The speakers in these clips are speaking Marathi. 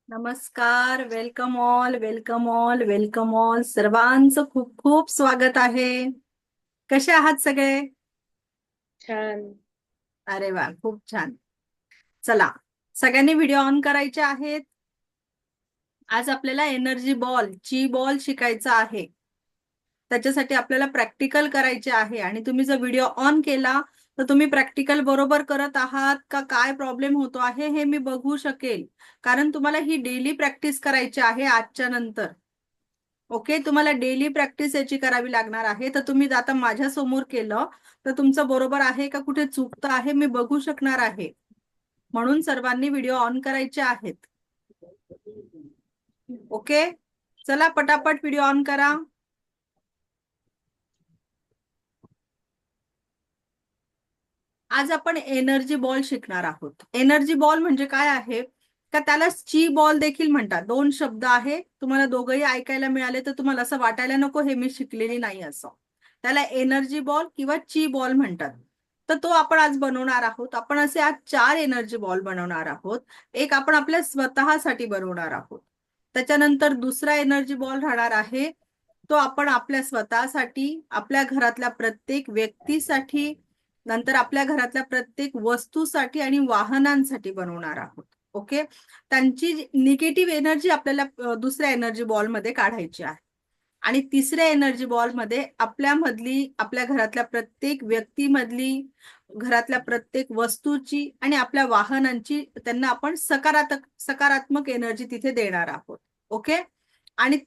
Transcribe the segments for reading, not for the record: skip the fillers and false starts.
नमस्कार. Welcome all, welcome all, welcome all. सर्वांचं खूप खूप स्वागत आहे. कसे आहात सगळे? छान. अरे वा, खूप छान. चला, सगळ्यांनी व्हिडिओ ऑन करायचे आहेत. आज आपल्याला एनर्जी बॉल, ची बॉल शिकायचा आहे. त्याच्यासाठी आपल्याला प्रॅक्टिकल करायचे आहे आणि तुम्ही जर व्हिडिओ ऑन केला तर तुम्ही प्रॅक्टिकल बरोबर करत आहात का, काय प्रॉब्लेम होतो आहे हे मी बघू शकेल. कारण तुम्हाला ही डेली प्रॅक्टिस करायची आहे आजच्या नंतर. ओके, तुम्हाला डेली प्रॅक्टिस याची करावी लागणार आहे. तर तुम्ही आता माझ्या समोर केलं तर तुमचं बरोबर आहे का, कुठे चुकतं आहे मी बघू शकणार आहे. म्हणून सर्वांनी व्हिडिओ ऑन करायचे आहेत. ओके, चला पटापट व्हिडिओ ऑन करा. आज आपण एनर्जी बॉल शिकणार आहोत. एनर्जी बॉल म्हणजे काय आहे का, त्याला ची बॉल देखील म्हणतात. दोन शब्द आहे, तुम्हाला दोघंही ऐकायला मिळाले तर तुम्हाला असं वाटायला नको हे मी शिकलेली नाही असं. त्याला एनर्जी बॉल किंवा ची बॉल म्हणतात. तर तो आपण आज बनवणार आहोत. आपण असे आज 4 एनर्जी बॉल बनवणार आहोत. एक आपण आपल्या स्वतःसाठी बनवणार आहोत. त्याच्यानंतर दुसरा एनर्जी बॉल राहणार आहे, तो आपण आपल्या स्वतःसाठी, आपल्या घरातल्या प्रत्येक व्यक्तीसाठी, नंतर आपल्या घरातल्या प्रत्येक वस्तूसाठी आणि वाहनांसाठी बनवणार आहोत. ओके, त्यांची निगेटिव्ह एनर्जी आपल्याला दुसऱ्या एनर्जी बॉल मध्ये काढायची आहे. आणि तिसऱ्या एनर्जी बॉल मध्ये आपल्यामधली, आपल्या घरातल्या प्रत्येक व्यक्तीमधली, घरातल्या प्रत्येक वस्तूची आणि आपल्या वाहनांची, त्यांना आपण सकारात्मक सकारात्मक एनर्जी तिथे देणार आहोत. ओके, आणि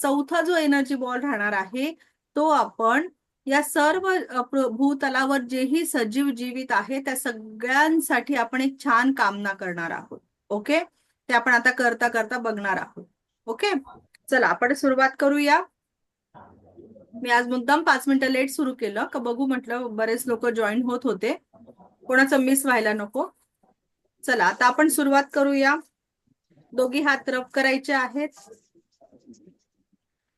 चौथा जो एनर्जी बॉल राहणार आहे तो आपण या सर्व भूतलावर जेही सजीव जीवित आहे त्या सगळ्यांसाठी आपण एक छान कामना करणार आहोत. ओके, ते आपण आता करता करता बघणार आहोत. ओके, चला आपण सुरुवात करूया. मी आज मुद्दाम 5 मिनिटं लेट सुरू केलं का, बघू म्हटलं बरेच लोक जॉईन होत होते, कोणाचं मिस व्हायला नको. चला आता आपण सुरुवात करूया. दोघी हात रब करायचे आहेत.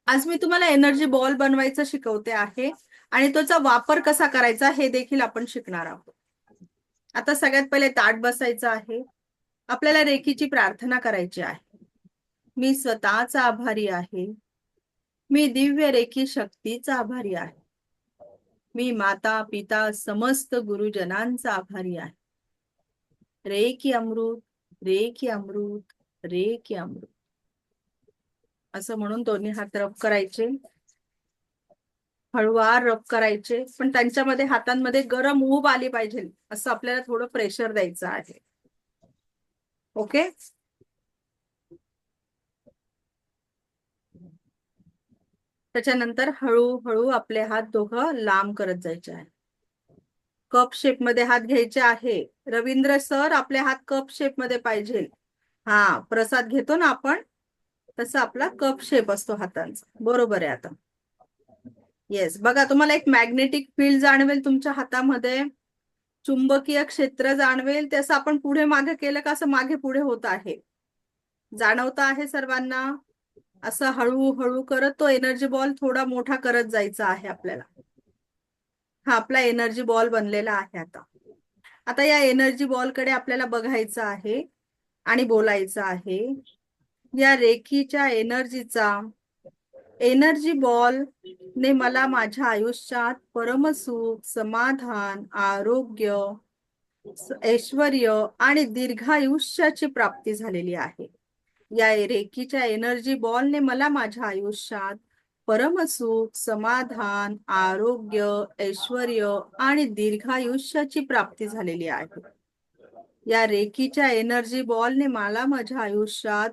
आज मी तुम्हाला एनर्जी बॉल बनवायचं शिकवते आहे आणि त्याचा वापर कसा करायचा हे देखील आपण शिकणार आहोत. आता सगळ्यात पहिले ताठ बसायचं आहे. आपल्याला रेखीची प्रार्थना करायची आहे. मी स्वतःचा आभारी आहे. मी दिव्य रेखी शक्तीचा आभारी आहे. मी माता पिता समस्त गुरुजनांचा आभारी आहे. रेखी अमृत, रेखी अमृत, रेखी अमृत असं म्हणून दोन्ही हात रब करायचे. हळुवार रब करायचे, पण त्यांच्यामध्ये हातांमध्ये गरम ऊब आली पाहिजे असं आपल्याला थोडं प्रेशर द्यायचं आहे. ओके, त्याच्यानंतर हळूहळू आपले हात दोघं लांब करत जायचे आहे. कप शेप मध्ये हात घ्यायचे आहे. रवींद्र सर, आपले हात कप शेप मध्ये पाहिजे. हा, प्रसाद घेतो ना आपण, तसा आपला कप शेप असतो हातांचा. बरोबर आहे. आता येस, बघा तुम्हाला एक मॅग्नेटिक फील्ड जाणवेल तुमच्या हातामध्ये, चुंबकीय क्षेत्र जाणवेल. ते असं आपण पुढे मागे केलं का असं मागे पुढे होत आहे, जाणवत आहे सर्वांना. असं हळूहळू करत तो एनर्जी बॉल थोडा मोठा करत जायचा आहे आपल्याला. हा आपला एनर्जी बॉल बनलेला आहे. आता आता या एनर्जी बॉल कडे आपल्याला बघायचं आहे आणि बोलायचं आहे. या रेखीच्या एनर्जी बॉल ने मला माझ्या आयुष्यात परमसुख, समाधान, आरोग्य, ऐश्वर्य आणि दीर्घायुष्याची प्राप्ती झालेली आहे. या रेकीच्या एनर्जी बॉलने मला माझ्या आयुष्यात परमसुख, समाधान, आरोग्य, ऐश्वर्य आणि दीर्घायुष्याची प्राप्ती झालेली आहे. या रेकीच्या एनर्जी बॉलने मला माझ्या आयुष्यात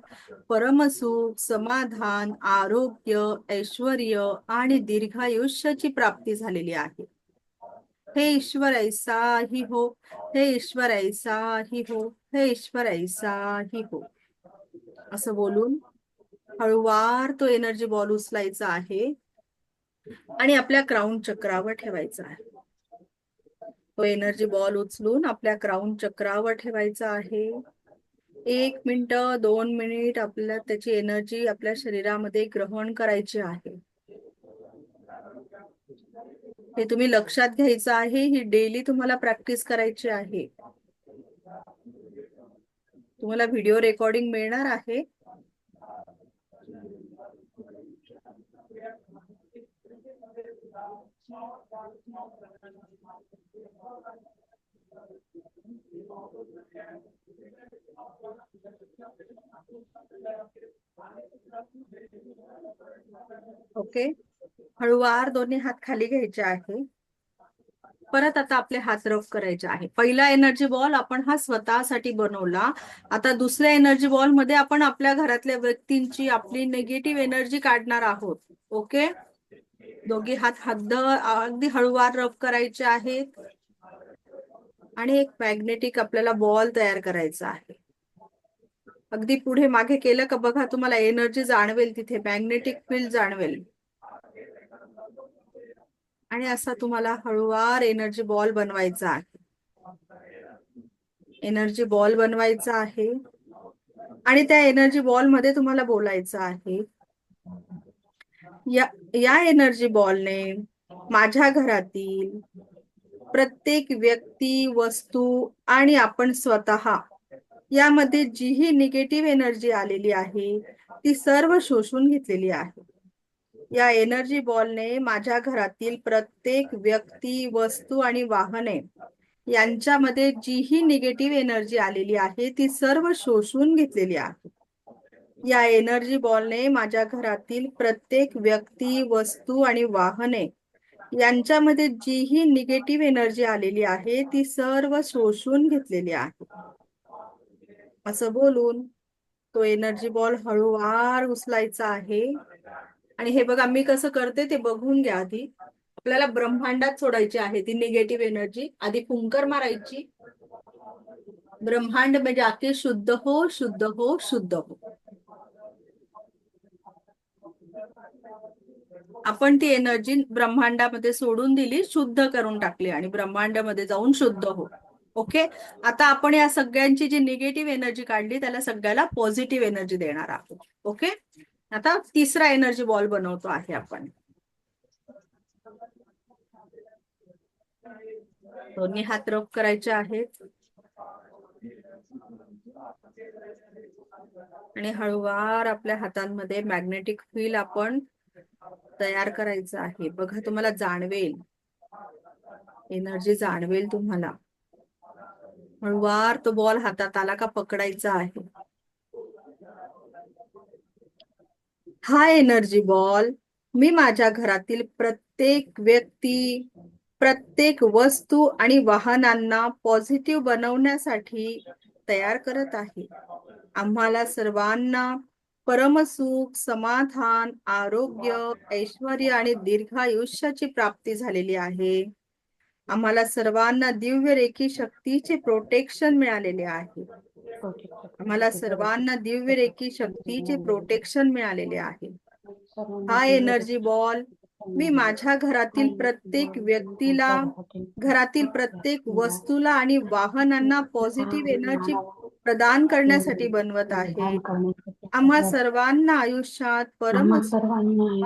परमसुख, समाधान, आरोग्य, ऐश्वर्य आणि दीर्घायुष्याची प्राप्ती झालेली आहे. हे ईश्वर ऐसा ही हो, हे ईश्वर ऐसा ही हो, हे ईश्वर ऐसा ही हो असं बोलून हळूवार तो एनर्जी बॉल उचलायचा आहे आणि आपल्या क्राउन चक्रावर ठेवायचा आहे. तो एनर्जी बॉल उचलून आपल्या क्राउन चक्रावर ठेवायचा आहे. 1 मिनिट, 2 मिनिट आपल्याला त्याची एनर्जी आपल्या शरीरामध्ये ग्रहण करायची आहे. हे तुम्ही लक्षात घ्यायचं आहे. ही डेली तुम्हाला प्रॅक्टिस करायची आहे. तुम्हाला व्हिडिओ रेकॉर्डिंग मिळणार आहे. ओके, हळूवार दोन्ही हात खाली घ्यायचे आहे. परत आता आपले हात रफ करायचे आहे. पहिला एनर्जी बॉल आपण हा स्वतःसाठी बनवला. आता दुसऱ्या एनर्जी बॉल मध्ये आपण आपल्या घरातल्या व्यक्तींची आपली निगेटिव्ह एनर्जी काढणार आहोत. ओके, दोघी हात अगदी हळूवार रफ करायचे आहेत आणि एक मॅग्नेटिक आपल्याला बॉल तयार करायचा आहे. अगदी पुढे मागे केलं का बघा, तुम्हाला एनर्जी जाणवेल, तिथे मॅग्नेटिक फील्ड जाणवेल. आणि असा तुम्हाला हळूवार एनर्जी बॉल बनवायचा आहे. एनर्जी बॉल बनवायचा आहे आणि त्या एनर्जी बॉल मध्ये तुम्हाला बोलायचं आहे, या एनर्जी बॉलने माझ्या घरातील प्रत्येक व्यक्ती, वस्तू आणि आपण स्वतः यामध्ये जीही निगेटिव्ह एनर्जी आलेली आहे ती सर्व शोषून घेतलेली आहे. या एनर्जी बॉलने माझ्या घरातील प्रत्येक व्यक्ती, वस्तू आणि वाहने यांच्यामध्ये जीही निगेटिव्ह एनर्जी आलेली आहे ती सर्व शोषून घेतलेली आहे. या एनर्जी बॉलने माझ्या घरातील प्रत्येक व्यक्ती, वस्तू आणि वाहने यांच्यामध्ये जीही निगेटिव्ह एनर्जी आलेली आहे ती सर्व शोषून घेतलेली आहे. असं बोलून तो एनर्जी बॉल हळूवार उचलायचा आहे. आणि हे बघा मी कसं करते ते बघून घ्या. आधी आपल्याला ब्रह्मांडात सोडायची आहे ती निगेटिव्ह एनर्जी. आधी फुंकर मारायची, ब्रह्मांड में जाके शुद्ध हो, शुद्ध हो, शुद्ध हो. आपण ती एनर्जी ब्रह्मांडामध्ये सोडून दिली, शुद्ध करून टाकली आणि ब्रह्मांडामध्ये जाऊन शुद्ध हो. ओके, आता आपण या सगळ्यांची जी निगेटिव्ह एनर्जी काढली त्याला सगळ्याला पॉझिटिव्ह एनर्जी देणार आहोत. ओके, आता तिसरा एनर्जी बॉल बनवतो आहे आपण. दोन्ही हात रफ करायचे आहेत आणि हळूवार आपल्या हातांमध्ये मॅग्नेटिक फील्ड आपण तयार करायचं आहे. बघा तुम्हाला जाणवेल, एनर्जी जाणवेल तुम्हाला. हळूवार तो बॉल हातात आला का पकडायचा आहे. हा एनर्जी बॉल मी माझ्या घरातील प्रत्येक व्यक्ती, प्रत्येक वस्तू आणि वाहनांना पॉझिटिव्ह बनवण्यासाठी तयार करत आहे. आम्हाला सर्वांना परमसुख, समाधान, आरोग्य, ऐश्वर्य आणि दीर्घायुष्याची प्राप्ती झालेली आहे. आम्हाला सर्वांना दिव्य रेखी शक्तीचे प्रोटेक्शन मिळालेले आहे. आम्हाला सर्वांना दिव्य रेखी शक्तीचे प्रोटेक्शन मिळालेले आहे. हा एनर्जी बॉल मी माझ्या घरातील प्रत्येक व्यक्तीला, घरातील प्रत्येक वस्तूला आणि वाहनांना पॉझिटिव्ह एनर्जी प्रदान करण्यासाठी बनवत आहे. आम्हा सर्वांना आयुष्यात समाधान,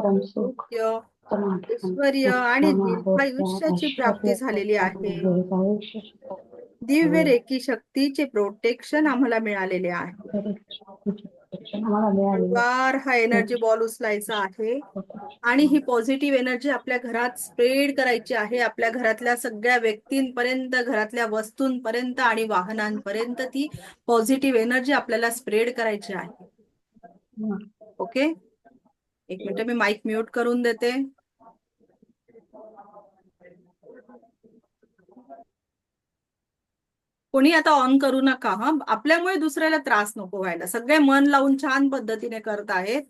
आरोग्य, ऐश्वर्य आणि दीर्घायुष्याची प्राप्ती झालेली आहे. दिव्य रेखी शक्तीचे प्रोटेक्शन आम्हाला मिळालेले आहे. हळूवार हा एनर्जी बॉल उचलायचा आहे आणि ही पॉझिटिव्ह एनर्जी आपल्या घरात स्प्रेड करायची आहे. आपल्या घरातल्या सगळ्या व्यक्तींपर्यंत, घरातल्या वस्तूंपर्यंत आणि वाहनांपर्यंत ती पॉझिटिव्ह एनर्जी आपल्याला स्प्रेड करायची आहे. ओके, एक मिनिट मी माईक म्यूट करून देते. कोणी आता ऑन करू नका हा, आपल्यामुळे दुसऱ्याला त्रास नको व्हायला. सगळे मन लावून छान पद्धतीने करत आहेत.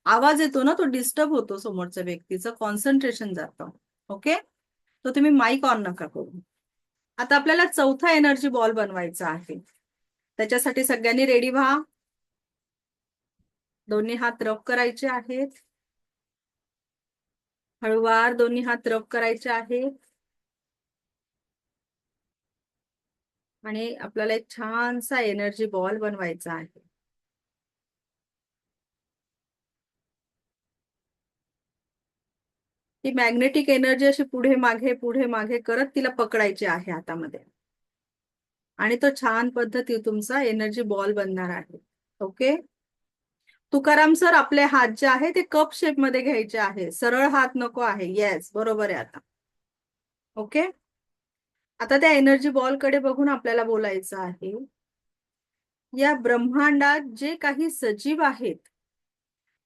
आवाज येतो ना, तो डिस्टर्ब होतो, समोरच्या व्यक्तीचं कॉन्सन्ट्रेशन जातं. ओके, तर तुम्ही माईक ऑन नका करू. आता आपल्याला चौथा एनर्जी बॉल बनवायचा आहे. त्याच्यासाठी सगळ्यांनी रेडी व्हा. दोन्ही हात रफ करायचे आहेत. हळूवार दोन्ही हात रफ करायचे आहेत आणि आपल्याला एक छानसा एनर्जी बॉल बनवायचा आहे. ती मॅग्नेटिक एनर्जी अशी पुढे मागे करत तिला पकडायची आहे हातामध्ये. आणि तो छान पद्धती तुमचा एनर्जी बॉल बनणार आहे. ओके. तुकाराम सर, आपले हात जे आहे ते कप शेप मध्ये घ्यायचे आहे, सरळ हात नको आहे. येस, बरोबर आहे. आता ओके. आता त्या एनर्जी बॉल कडे बघून आपल्याला बोलायचं आहे, या ब्रह्मांडात जे काही सजीव आहेत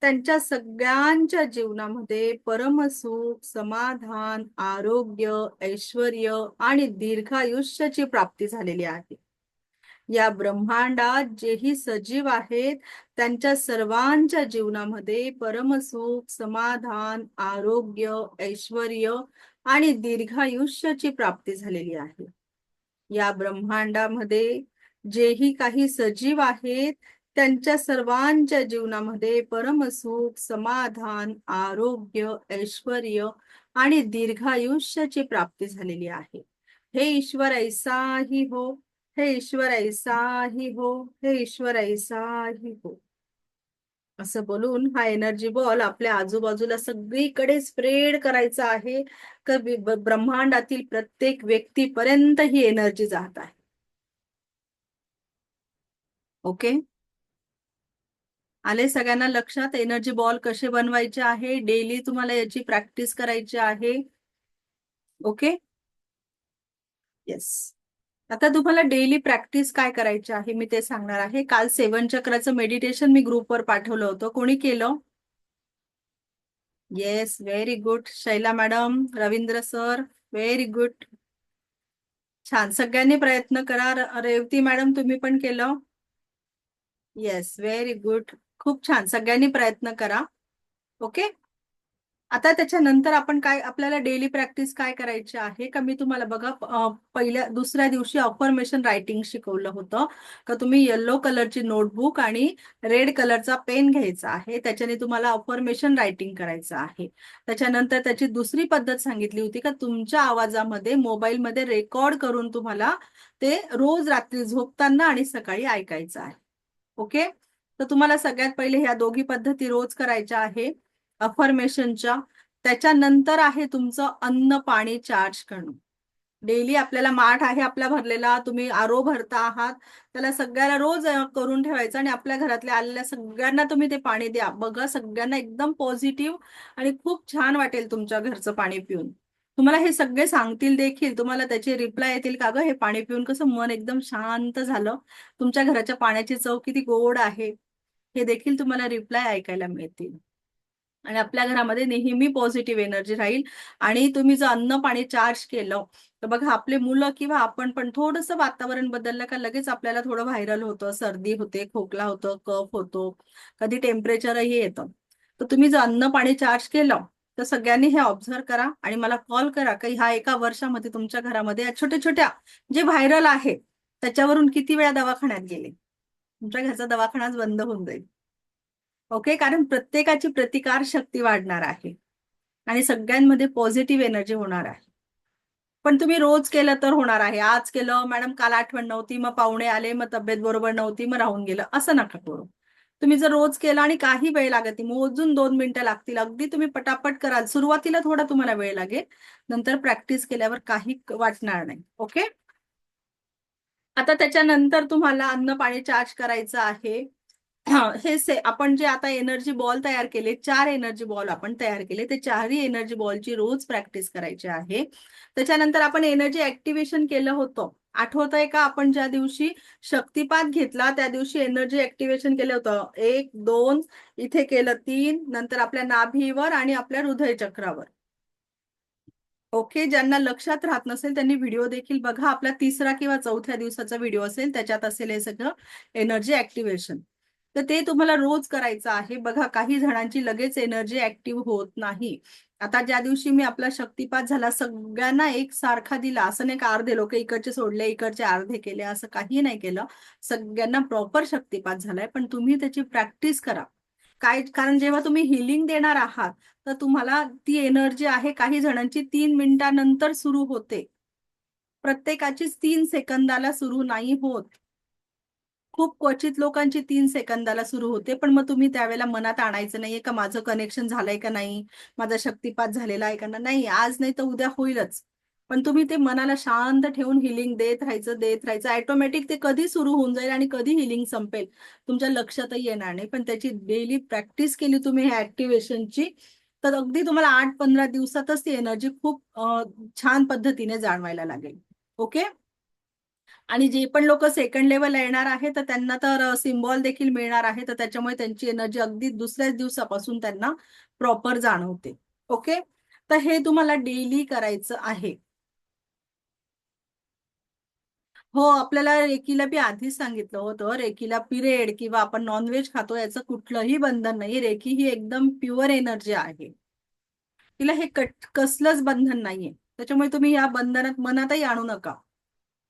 त्यांच्या सगळ्यांच्या जीवनामध्ये परमसुख, समाधान, आरोग्य, ऐश्वर आणि दीर्घायुष्याची प्राप्ती झालेली आहे. या ब्रह्मांडात जेही सजीव आहेत त्यांच्या सर्वांच्या जीवनामध्ये परमसुख, समाधान, आरोग्य, ऐश्वर आणि दीर्घायुष्याची प्राप्ती झालेली आहे. या ब्रह्मांडामध्ये जेही काही सजीव आहेत त्यांच्या सर्वांच्या जीवनामध्ये परमसुख, समाधान, आरोग्य, ऐश्वर आणि दीर्घायुष्याची प्राप्ती झालेली आहे. हे ईश्वर ऐसा ही हो, हे ईश्वर ऐसा ही हो, हे ईश्वर ऐसा ही हो, असं बोलून हा एनर्जी बॉल आपल्या आजूबाजूला सगळीकडे स्प्रेड करायचा आहे. ब्रह्मांडातील प्रत्येक व्यक्तीपर्यंत ही एनर्जी जात आहे. ओके. आले सगळ्यांना लक्षात एनर्जी बॉल कसे बनवायचे आहे? डेली तुम्हाला याची प्रॅक्टिस करायची आहे. ओके. येस. आता तुम्हाला डेली प्रॅक्टिस काय करायची आहे मी ते सांगणार आहे. काल 7 चक्राचं मेडिटेशन मी ग्रुपवर पाठवलं होतं, कोणी केलं? Yes, very good. Shaila madam, Ravindra sir, very good. छान, सगळ्यांनी प्रयत्न करा. रेवती मॅडम, तुम्ही पण केलं? Yes, very good. खूप छान, सगळ्यांनी प्रयत्न करा. ओके. आता त्याच्यानंतर आपण काय, आपल्याला डेली प्रॅक्टिस काय करायची आहे का, मी तुम्हाला बघा दुसऱ्या दिवशी अफर्मेशन रायटिंग शिकवलं होतं का. तुम्ही येलो कलरची नोटबुक आणि रेड कलरचा पेन घ्यायचा आहे, त्याच्याने तुम्हाला अफर्मेशन रायटिंग करायचं आहे. त्याच्यानंतर त्याची दुसरी पद्धत सांगितली होती का, तुमच्या आवाजामध्ये मोबाईलमध्ये रेकॉर्ड करून तुम्हाला ते रोज रात्री झोपताना आणि सकाळी ऐकायचं आहे. ओके. तर तुम्हाला सगळ्यात पहिले ह्या दोघी पद्धती रोज करायच्या आहे अफर्मेशनच्या. त्याच्यानंतर आहे तुमचं अन्न पाणी चार्ज करणं. डेली आपल्याला माठ आहे आपला भरलेला, तुम्ही आरो भरता आहात, त्याला सगळ्याला रोज करून ठेवायचं आणि आपल्या घरातल्या आलेल्या सगळ्यांना तुम्ही ते पाणी द्या. बघा, सगळ्यांना एकदम पॉझिटिव्ह आणि खूप छान वाटेल तुमच्या घरचं पाणी पिऊन. तुम्हाला हे सगळे सांगतील देखील, तुम्हाला त्याचे रिप्लाय येतील का ग, हे पाणी पिऊन कसं मन एकदम शांत झालं, तुमच्या घराच्या पाण्याची चव किती गोड आहे, हे देखील तुम्हाला रिप्लाय ऐकायला मिळतील. आणि आपल्या घरामध्ये नेहमी पॉझिटिव्ह एनर्जी राहील. आणि तुम्ही जर अन्न पाणी चार्ज केलं तर बघा, आपले मुलं किंवा आपण पण थोडंसं वातावरण बदललं का लगेच आपल्याला थोडं व्हायरल होतं, सर्दी होते, खोकला होतं, कफ होतो, कधी टेम्परेचरही येतं. तर तुम्ही जर अन्न पाणी चार्ज केलं तर सगळ्यांनी हे ऑब्झर्व करा आणि मला कॉल करा की ह्या एका वर्षामध्ये तुमच्या घरामध्ये या छोट्या छोट्या जे व्हायरल आहे त्याच्यावरून किती वेळा दवाखान्यात गेले. तुमच्या घरचा दवाखानाच बंद होऊन जाईल. ओके. कारण प्रत्येकाची प्रतिकार शक्ती वाढणार आहे आणि सगळ्यांमध्ये पॉझिटिव्ह एनर्जी होणार आहे. पण तुम्ही रोज केलं तर होणार आहे. आज केलं मॅडम, काल आठवण नव्हती, मग पाहुणे आले, मग तब्येत बरोबर नव्हती, मग राहून गेलं, असं नका करू. तुम्ही जर रोज केलं आणि काही वेळ लागत, मोजून 2 मिनिटं लागतील, अगदी तुम्ही पटापट कराल. सुरुवातीला थोडा तुम्हाला वेळ लागेल, नंतर प्रॅक्टिस केल्यावर काही वाटणार नाही. ओके. आता त्याच्यानंतर तुम्हाला अन्न पाणी चार्ज करायचं आहे. आपण जे आता एनर्जी बॉल तयार केले, 4 एनर्जी बॉल आपण तयार केले, ते 4ही एनर्जी बॉलची रोज प्रॅक्टिस करायची आहे. त्याच्यानंतर आपण एनर्जी ऍक्टिव्हेशन केलं होतं, आठवतंय का? आपण ज्या दिवशी शक्तिपात घेतला त्या दिवशी एनर्जी ऍक्टिव्हेशन केलं होतं. 1 2 इथे केलं, 3 नंतर आपल्या नाभीवर आणि आपल्या हृदय चक्रावर. ओके. ज्यांना लक्षात राहत नसेल त्यांनी व्हिडिओ देखील बघा, आपला 3रा किंवा 4थ्या दिवसाचा व्हिडिओ असेल, त्याच्यात असेल हे सगळं एनर्जी ऍक्टिव्हेशन. तर ते तुम्हाला रोज करायचं आहे. बघा, काही जणांची लगेच एनर्जी ऍक्टिव्ह होत नाही. आता ज्या दिवशी मी आपला शक्तिपात झाला सगळ्यांना एक सारखा दिला, असं नाही का अर्धे लोक इकडचे सोडले इकडचे अर्धे केले, असं काही नाही केलं. सगळ्यांना प्रॉपर शक्तिपात झालाय. पण तुम्ही त्याची प्रॅक्टिस करा. काय, कारण जेव्हा तुम्ही हिलिंग देणार आहात तर तुम्हाला ती एनर्जी आहे, काही जणांची 3 मिनिटानंतर सुरू होते, प्रत्येकाचीच 3 सेकंदाला सुरू नाही होत. खूप क्वचित लोकांची 3 सेकंदाला सुरू होते. पण मग तुम्ही त्यावेळेला मनात आणायचं नाहीये का माझं कनेक्शन झालंय का नाही, माझा शक्तिपात झालेला आहे का नाही, आज नाही तर उद्या होईलच. पण तुम्ही ते मनाला शांत ठेवून हिलिंग देत राहायचं ऑटोमॅटिक ते कधी सुरू होऊन जाईल आणि कधी हिलिंग संपेल तुमच्या लक्षातही येणार नाही. पण त्याची डेली प्रॅक्टिस केली तुम्ही ह्या ऍक्टिव्हेशनची, तर अगदी तुम्हाला 8-15 दिवसातच ती एनर्जी खूप छान पद्धतीने जाणवायला लागेल. ओके. आणि जे पण लोक सेकंड लेवलला येणार आहे तर त्यांना तर सिम्बॉल देखील मिळणार आहे, तर त्याच्यामुळे त्यांची एनर्जी अगदी दुसऱ्याच दिवसापासून त्यांना प्रॉपर जाणवते. ओके. तर हे तुम्हाला डेली करायचं आहे. हो, आपल्याला रेकीला बी आधीच सांगितलं होतं, रेकीला पिरियड किंवा आपण नॉनव्हेज खातो याचं कुठलंही बंधन नाही. रेकी ही एकदम प्युअर एनर्जी आहे. तिला हे कसलंच बंधन नाहीये. त्याच्यामुळे तुम्ही या बंधनात मनातही आणू नका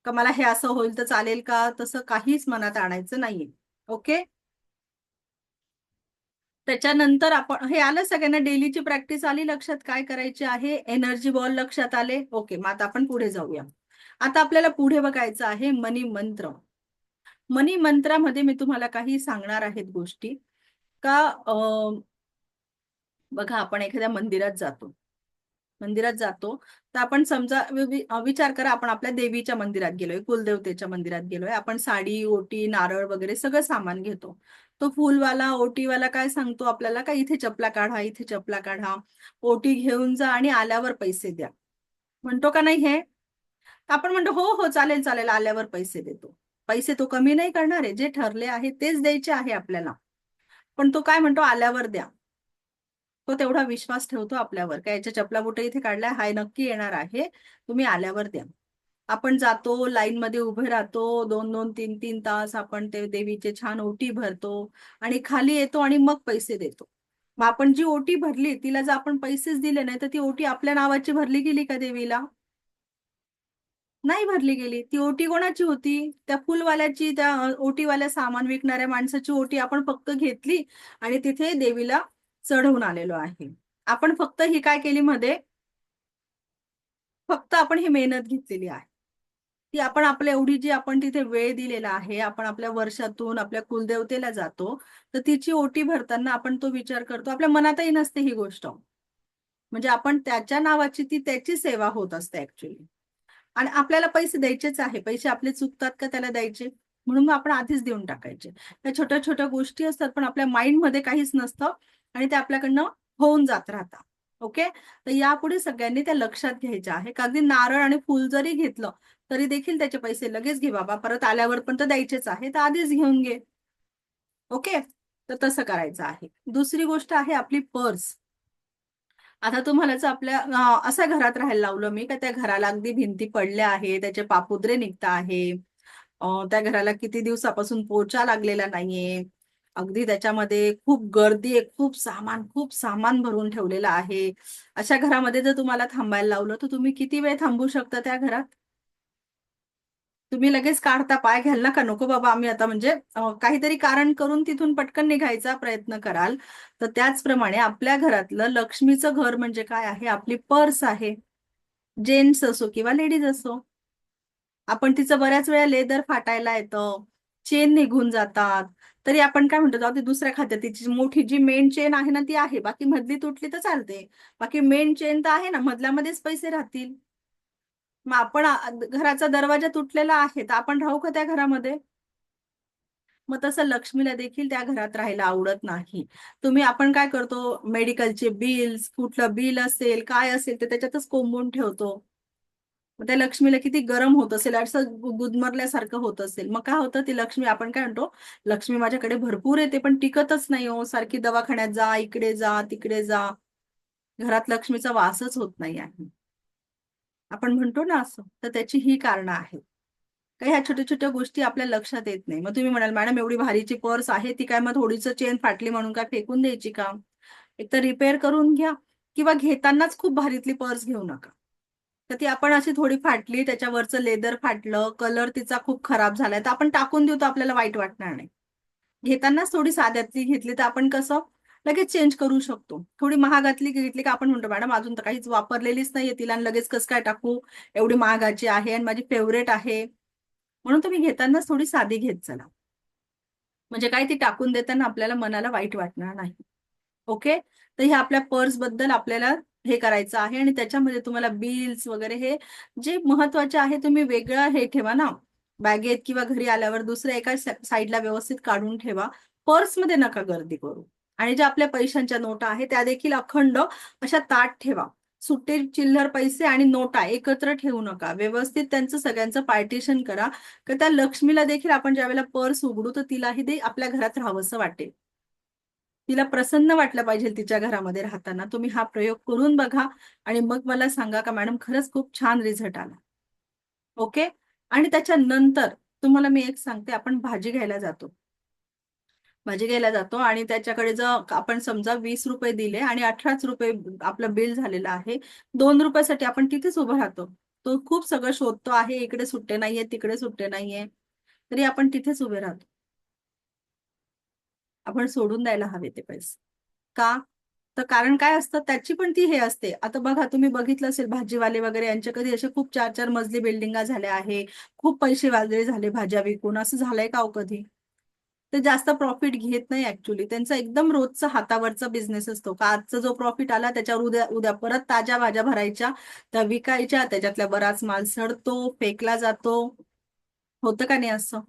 का मला हे असं होईल तर चालेल का, तसं काहीच मनात आणायचं नाहीये. ओके. त्याच्यानंतर आपण हे आलं सगळ्यांना, डेलीची प्रॅक्टिस आली लक्षात, काय करायची आहे, एनर्जी बॉल लक्षात आले. ओके, मग आता आपण पुढे जाऊया. आता आपल्याला पुढे बघायचं आहे मनी मंत्र. मनी मंत्रामध्ये मी तुम्हाला काही सांगणार आहेत गोष्टी का. बघा, आपण एखाद्या मंदिरात जातो तर आपण समजा विचार करा, आपण आपल्या देवीच्या मंदिरात गेलोय, कुलदेवतेच्या मंदिरात गेलोय, आपण साडी ओटी नारळ वगैरे सगळं सामान घेतो. तो फुलवाला ओटीवाला काय सांगतो आपल्याला का इथे चपला काढा, इथे चपला काढा, ओटी घेऊन जा आणि आल्यावर पैसे द्या, म्हणतो का नाही हे. आपण म्हणतो हो हो चालेल चालेल, आल्यावर पैसे देतो. पैसे तो कमी नाही करणार आहे, जे ठरले आहे तेच द्यायचे आहे आपल्याला. पण तो काय म्हणतो, आल्यावर द्या. तो तेवढा विश्वास ठेवतो आपल्यावर, काय याच्या चपला बुट इथे काढलाय, हाय नक्की येणार आहे, तुम्ही आल्यावर द्या. आपण जातो, लाईन मध्ये उभे राहतो, 2-2, 3-3 तास आपण ते देवीचे छान ओटी भरतो आणि खाली येतो आणि मग पैसे देतो. मग आपण जी ओटी भरली तिला जर आपण पैसेच दिले नाही तर ती ओटी आपल्या नावाची भरली गेली का देवीला? नाही भरली गेली. ती ओटी कोणाची होती? त्या फुलवाल्याची, त्या ओटीवाल्या सामान विकणाऱ्या माणसाची ओटी आपण फक्त घेतली आणि तिथे देवीला चढवून आलेलो आहे. आपण फक्त ही काय केली मध्ये, फक्त आपण ही मेहनत घेतलेली आहे. ती आपण आपल्या एवढी जी आपण तिथे वेळ दिलेला आहे, आपण आपल्या वर्षातून आपल्या कुलदेवतेला जातो, तर तिची ओटी भरताना आपण तो विचार करतो, आपल्या मनातही नसते ही गोष्ट. म्हणजे आपण त्याच्या नावाची, ती त्याची सेवा होत असते ऍक्च्युली. आणि आपल्याला पैसे द्यायचेच आहे, पैसे आपले चुकतात का त्याला द्यायचे, म्हणून मग आपण आधीच देऊन टाकायचे. त्या छोट्या छोट्या गोष्टी असतात पण आपल्या माइंड मध्ये काहीच नसतं आणि ते आपल्याकडनं होऊन जात राहतात. ओके. तर यापुढे सगळ्यांनी त्या लक्षात घ्यायच्या आहे का अगदी नारळ आणि फुल जरी घेतलं तरी देखील त्याचे पैसे लगेच घे बाबा, परत आल्यावर पण तर द्यायचेच आहे, तर आधीच घेऊन घे. ओके. तर तसं करायचं आहे. दुसरी गोष्ट आहे आपली पर्स. आता तुम्हालाच आपल्या अशा घरात राहायला लावलं मी का त्या घराला अगदी भिंती पडल्या आहे, त्याचे पापुद्रे निघता आहे, त्या घराला किती दिवसापासून पोचा लागलेला नाहीये, अगदी त्याच्यामध्ये खूप गर्दी आहे, खूप सामान भरून ठेवलेलं आहे. अशा घरामध्ये जर तुम्हाला थांबायला लावलं तर तुम्ही किती वेळ थांबू शकता त्या घरात? तुम्ही लगेच काढता, पाय घ्याल ना का नको बाबा आम्ही आता, म्हणजे काहीतरी कारण करून तिथून पटकन निघायचा प्रयत्न कराल. तर त्याचप्रमाणे आपल्या घरातलं लक्ष्मीचं घर म्हणजे काय आहे, आपली पर्स आहे. जेंट्स असो किंवा लेडीज असो, आपण तिचं बऱ्याच वेळा लेदर फाटायला येतं, चेन निघून जातात, तरी आपण काय म्हणतो जाऊ दे दुसऱ्या खात्यात, तिची मोठी जी मेन चेन आहे ना ती आहे, बाकी मधली तुटली तर चालते, बाकी मेन चेन तर आहे ना, मधल्यामध्येच पैसे राहतील. मग आपण घराचा दरवाजा तुटलेला आहे तर आपण राहू का त्या घरामध्ये? मग तसं लक्ष्मीला देखील त्या घरात राहायला आवडत नाही. आपण काय करतो, मेडिकलचे बिल्स, कुठलं बिल असेल काय असेल ते त्याच्यातच कोंबून ठेवतो. मग त्या लक्ष्मीला किती गरम होत असेल, असं गुदमरल्यासारखं होत असेल. मग काय होतं, ती लक्ष्मी, आपण काय म्हणतो, लक्ष्मी माझ्याकडे भरपूर येते पण टिकतच नाही हो, सारखी दवाखान्यात जा, इकडे जा तिकडे जा, घरात लक्ष्मीचा वासच होत नाही आहे, आपण म्हणतो ना असं. तर त्याची ही कारणं आहेत. काही ह्या छोट्या छोट्या गोष्टी आपल्या लक्षात येत नाही. मग तुम्ही म्हणाल मॅडम एवढी भारीची पर्स आहे ती काय मग थोडीच चेन फाटली म्हणून काय फेकून द्यायची का? एक तर रिपेअर करून घ्या किंवा घेतानाच खूप भारीतली पर्स घेऊ नका. तर ती आपण अशी थोडी फाटली, त्याच्यावरचं लेदर फाटलं, कलर तिचा खूप खराब झालाय, तर आपण टाकून देऊ तर आपल्याला वाईट वाटणार नाही. घेतानाच थोडी साध्यातली घेतली तर आपण कसं लगेच चेंज करू शकतो. थोडी महागातली घेतली का आपण म्हणतो मॅडम अजून तर काहीच वापरलेलीच नाहीये तिला आणि लगेच कसं काय टाकू, एवढी महागाची आहे आणि माझी फेवरेट आहे, म्हणून तुम्ही घेतानाच थोडी साधी घेत चला. म्हणजे काय, ती टाकून देताना आपल्याला मनाला वाईट वाटणार नाही. ओके. तर हे आपल्या पर्स बद्दल आपल्याला हे करायचं आहे आणि त्याच्यामध्ये तुम्हाला बिल्स वगैरे हे जे महत्वाचे आहे तुम्ही वेगळं हे ठेवा ना, बॅगेत किंवा घरी आल्यावर दुसऱ्या एका साईडला व्यवस्थित काढून ठेवा. पर्समध्ये नका गर्दी करू. आणि ज्या आपल्या पैशांच्या नोटा आहेत त्या देखील अखंड अशा ताट ठेवा. सुट्टे चिल्लर पैसे आणि नोटा एकत्र ठेवू नका. व्यवस्थित त्यांचं सगळ्यांचं पार्टिशन करा. तर त्या लक्ष्मीला देखील आपण ज्यावेळेला पर्स उघडू तर तिलाही ते आपल्या घरात राहावंसं वाटेल. तिला प्रसन्न वाटलं पाहिजे तिच्या घरामध्ये राहताना. तुम्ही हा प्रयोग करून बघा आणि मग मला सांगा का मॅडम खरंच खूप छान रिझल्ट आला. ओके. आणि त्याच्यानंतर तुम्हाला मी एक सांगते, आपण भाजी घ्यायला जातो. भाजी घ्यायला जातो आणि त्याच्याकडे जर आपण समजा 20 रुपये दिले आणि 18 रुपये आपलं बिल झालेलं आहे, 2 रुपयासाठी आपण तिथेच उभं राहतो. तो खूप सगळं शोधतो आहे, इकडे सुट्टे नाहीये, तिकडे सुट्टे नाहीये, तरी आपण तिथेच उभे राहतो. आपण सोडून द्यायला हवे ते पैसे. का? तर कारण काय असतं, त्याची पण ती हे असते. आता बघा, तुम्ही बघितलं असेल भाजीवाले वगैरे यांच्या कधी असे खूप 4-4 मजली बिल्डिंगा झाल्या आहे, खूप पैसे वाजले झाले भाज्या विकून, असं झालंय का हो कधी? ते जास्त प्रॉफिट घेत नाही ऍक्च्युली. त्यांचा एकदम रोजचा हातावरचा बिझनेस असतो का आजचा जो प्रॉफिट आला त्याच्यावर उद्या उद्या परत ताज्या भाज्या भरायच्या, त्या विकायच्या, त्याच्यातल्या बराच माल सडतो, फेकला जातो. होतं का नाही असं?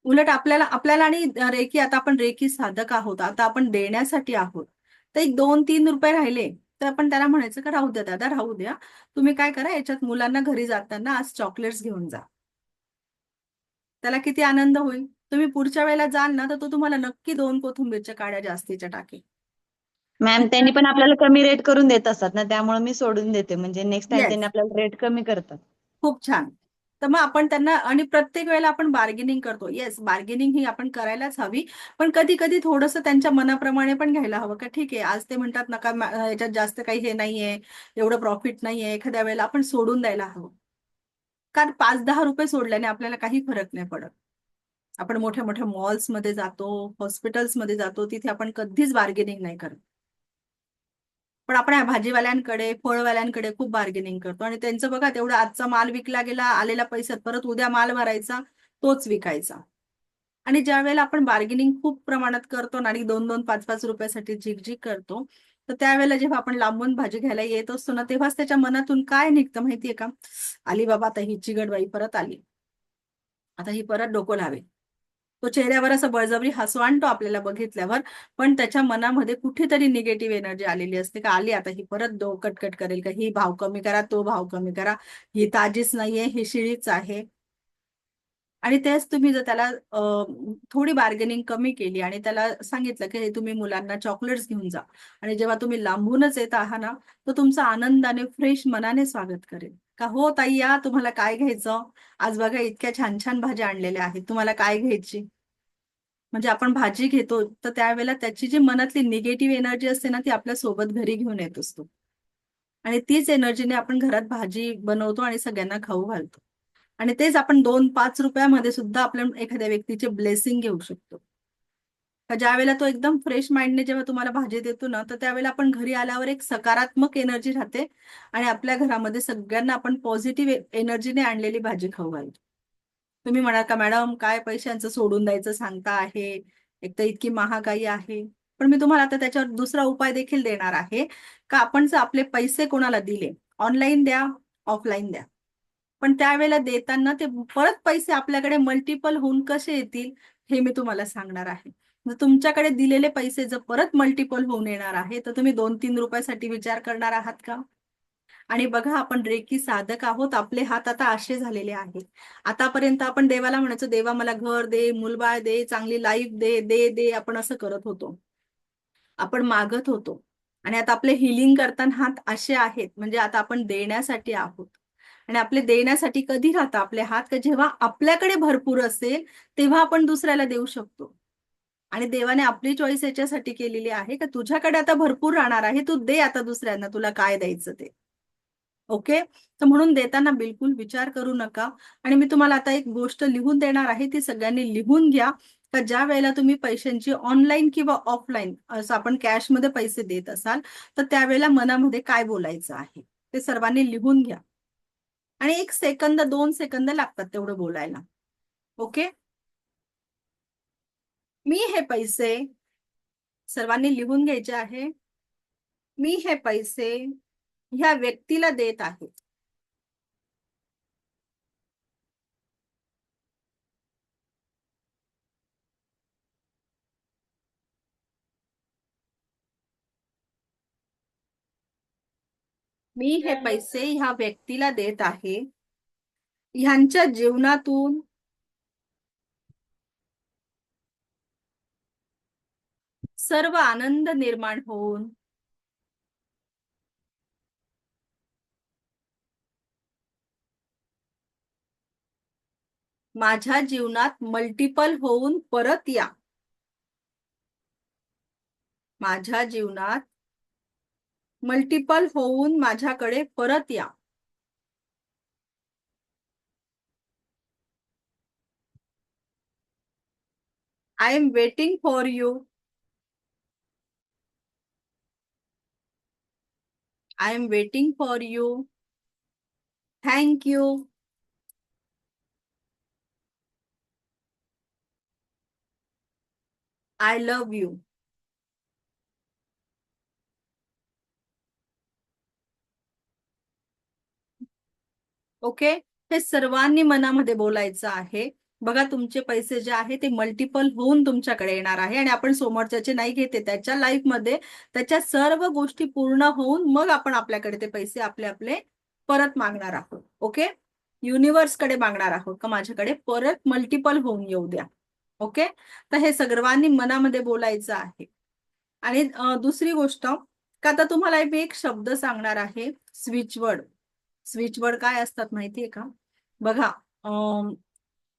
उलट आपल्याला आपल्याला आणि रेकी, आता आपण रेकी साधक आहोत, आता आपण देण्यासाठी आहोत. तर एक 2-3 रुपये राहिले तर आपण त्याला म्हणायचं का राहू द्या दादा, राहू द्या. तुम्ही काय करा, याच्यात मुलांना घरी जाताना आज चॉकलेट्स घेऊन जा. त्याला किती आनंद होईल. तुम्ही पुढच्या वेळेला जाल ना तर तो तुम्हाला नक्की 2 कोथिंबीरच्या काड्या जास्तीच्या टाकेल. मॅम त्यांनी पण आपल्याला कमी रेट करून देत असतात ना, त्यामुळे मी सोडून देते. म्हणजे नेक्स्ट टाइम त्यांनी येस, आपल्याला रेट कमी करतात. खूप छान. तर मग आपण त्यांना, आणि प्रत्येक वेळेला आपण बार्गेनिंग करतो. येस, बार्गेनिंग ही आपण करायलाच हवी. पण कधी कधी थोडंसं त्यांच्या मनाप्रमाणे पण घ्यायला हवं का, ठीक आहे आज ते म्हणतात नका याच्यात जास्त काही हे नाहीये, एवढं प्रॉफिट नाहीये, एखाद्या वेळेला आपण सोडून द्यायला हवं. कारण 5-10 रुपये सोडल्याने आपल्याला काही फरक नाही पडत. आपण मोठ्या मोठ्या मॉल्समध्ये जातो, हॉस्पिटल्समध्ये जातो, तिथे आपण कधीच बार्गेनिंग नाही करत. पण आपण या भाजीवाल्यांकडे, फळवाल्यांकडे खूप बार्गेनिंग करतो आणि त्यांचं बघा, तेवढा आजचा माल विकला गेला, आलेल्या पैशात परत उद्या माल भरायचा, तोच विकायचा. आणि ज्या वेळेला आपण बार्गेनिंग खूप प्रमाणात करतो ना आणि 2-2, 5-5 रुपयासाठी झिकझिक करतो, तर त्यावेळेला जेव्हा आपण लांबून भाजी घ्यायला येत असतो ना, तेव्हाच त्याच्या मनातून काय निघतं माहितीये का, आली बाबा आता ही चिगटबाई परत आली, आता ही परत डोकं लावेल. तो चेहऱ्यावर असं बळजबरी हसू आणतो आपल्याला बघितल्यावर, पण त्याच्या मनामध्ये कुठेतरी निगेटिव्ह एनर्जी आलेली असते का आली आता ही परत कटकट करेल, का ही भाव कमी करा, तो भाव कमी करा, ही ताजीच नाहीये, ही शिळीच आहे. आणि तेच तुम्ही जर त्याला थोडी बार्गेनिंग कमी केली आणि त्याला सांगितलं की हे तुम्ही मुलांना चॉकलेट्स घेऊन जा, आणि जेव्हा तुम्ही लांबूनच येत आहात ना, तर तुमचं आनंदाने फ्रेश मनाने स्वागत करेल का, हो ताई या, तुम्हाला काय घ्यायचं, आज बघा इतक्या छान छान भाज्या आणलेल्या आहेत, तुम्हाला काय घ्यायची. म्हणजे आपण भाजी घेतो तर त्यावेळेला त्याची जी मनातली निगेटिव्ह एनर्जी असते ना, ती आपल्या सोबत घरी घेऊन येत असतो. आणि तीच एनर्जीने आपण घरात भाजी बनवतो आणि सगळ्यांना खाऊ घालतो. आणि तेच आपण 2-5 रुपयामध्ये सुद्धा आपल्या एखाद्या व्यक्तीचे ब्लेसिंग घेऊ शकतो. का ज्या वेळेला तो एकदम फ्रेश माइंडने जेव्हा तुम्हाला भाजी देतो ना, तर त्यावेळेला आपण घरी आल्यावर एक सकारात्मक एनर्जी राहते आणि आपल्या घरामध्ये सगळ्यांना आपण पॉझिटिव्ह एनर्जीने आणलेली भाजी खाऊ घालतो. तुम्ही म्हणाल का मॅडम काय पैशांचं सोडून द्यायचं सांगता आहे, एक तर इतकी महागाई आहे. पण मी तुम्हाला आता त्याच्यावर दुसरा उपाय देखील देणार आहे का, आपण जर आपले पैसे कोणाला दिले, ऑनलाईन द्या, ऑफलाईन द्या, पण त्यावेळेला देताना ते परत पैसे आपल्याकडे मल्टिपल होऊन कसे येतील हे मी तुम्हाला सांगणार आहे. जर तुमच्याकडे दिलेले पैसे जर परत मल्टिपल होऊन येणार आहे तर तुम्ही 2-3 रुपयासाठी विचार करणार आहात का? आणि बघा, आपण रेकी साधक आहोत, आपले हात आता असे झालेले आहेत. आतापर्यंत आपण देवाला म्हणायचो, देवा मला घर दे, मुलबाळ दे, चांगली लाईफ दे, दे दे, आपण असं करत होतो, आपण मागत होतो. आणि आता आपले हिलिंग करताना हात असे आहेत, म्हणजे आता आपण देण्यासाठी आहोत. आणि आपले देण्यासाठी कधी राहतात आपले हात, का जेव्हा आपल्याकडे भरपूर असेल तेव्हा आपण दुसऱ्याला देऊ शकतो. आणि देवाने आपली चॉईस याच्यासाठी केलेली आहे का तुझ्याकडे आता भरपूर राहणार आहे, तू दे आता दुसऱ्यांना, तुला काय द्यायचं ते. ओके. तर म्हणून देताना बिलकुल विचार करू नका. आणि मी तुम्हाला आता एक गोष्ट लिहून देणार आहे, ती सगळ्यांनी लिहून घ्या. तर ज्या वेळेला तुम्ही पैशांची ऑनलाईन किंवा ऑफलाईन असं आपण कॅशमध्ये पैसे देत असाल, तर त्यावेळेला मनामध्ये काय बोलायचं आहे ते सर्वांनी लिहून घ्या. आणि 1 सेकंद 2 सेकंद लागतात तेवढं बोलायला. ओके. मी हे पैसे सर्वांनी लिहून घ्यायचे आहे. मी हे पैसे ह्या व्यक्तीला देत आहे. मी हे पैसे ह्या व्यक्तीला देत आहे. ह्यांच्या जीवनातून सर्व आनंद निर्माण होऊन माझ्या जीवनात मल्टिपल होऊन परत या. माझ्या जीवनात मल्टिपल होऊन माझ्याकडे परत या. I am waiting for you. I am waiting for you. Thank you. I love you. Okay, हे सर्वांनी मनामध्ये बोलायचं आहे. बघा, तुमचे पैसे जे आहे ते मल्टिपल होऊन तुमच्याकडे येणार आहे आणि आपण समोरच्याचे नाही घेते, त्याच्या लाईफमध्ये त्याच्या सर्व गोष्टी पूर्ण होऊन मग आपण आपल्याकडे ते पैसे आपले आपले परत मागणार आहोत. ओके, युनिव्हर्सकडे मागणार आहोत का माझ्याकडे परत मल्टिपल होऊन येऊ द्या. ओके, तर हे सर्वांनी मनामध्ये बोलायचं आहे. आणि दुसरी गोष्ट, का आता तुम्हाला मी एक शब्द सांगणार आहे, स्विचवर्ड. स्विचवर्ड काय असतात माहितीये का? बघा,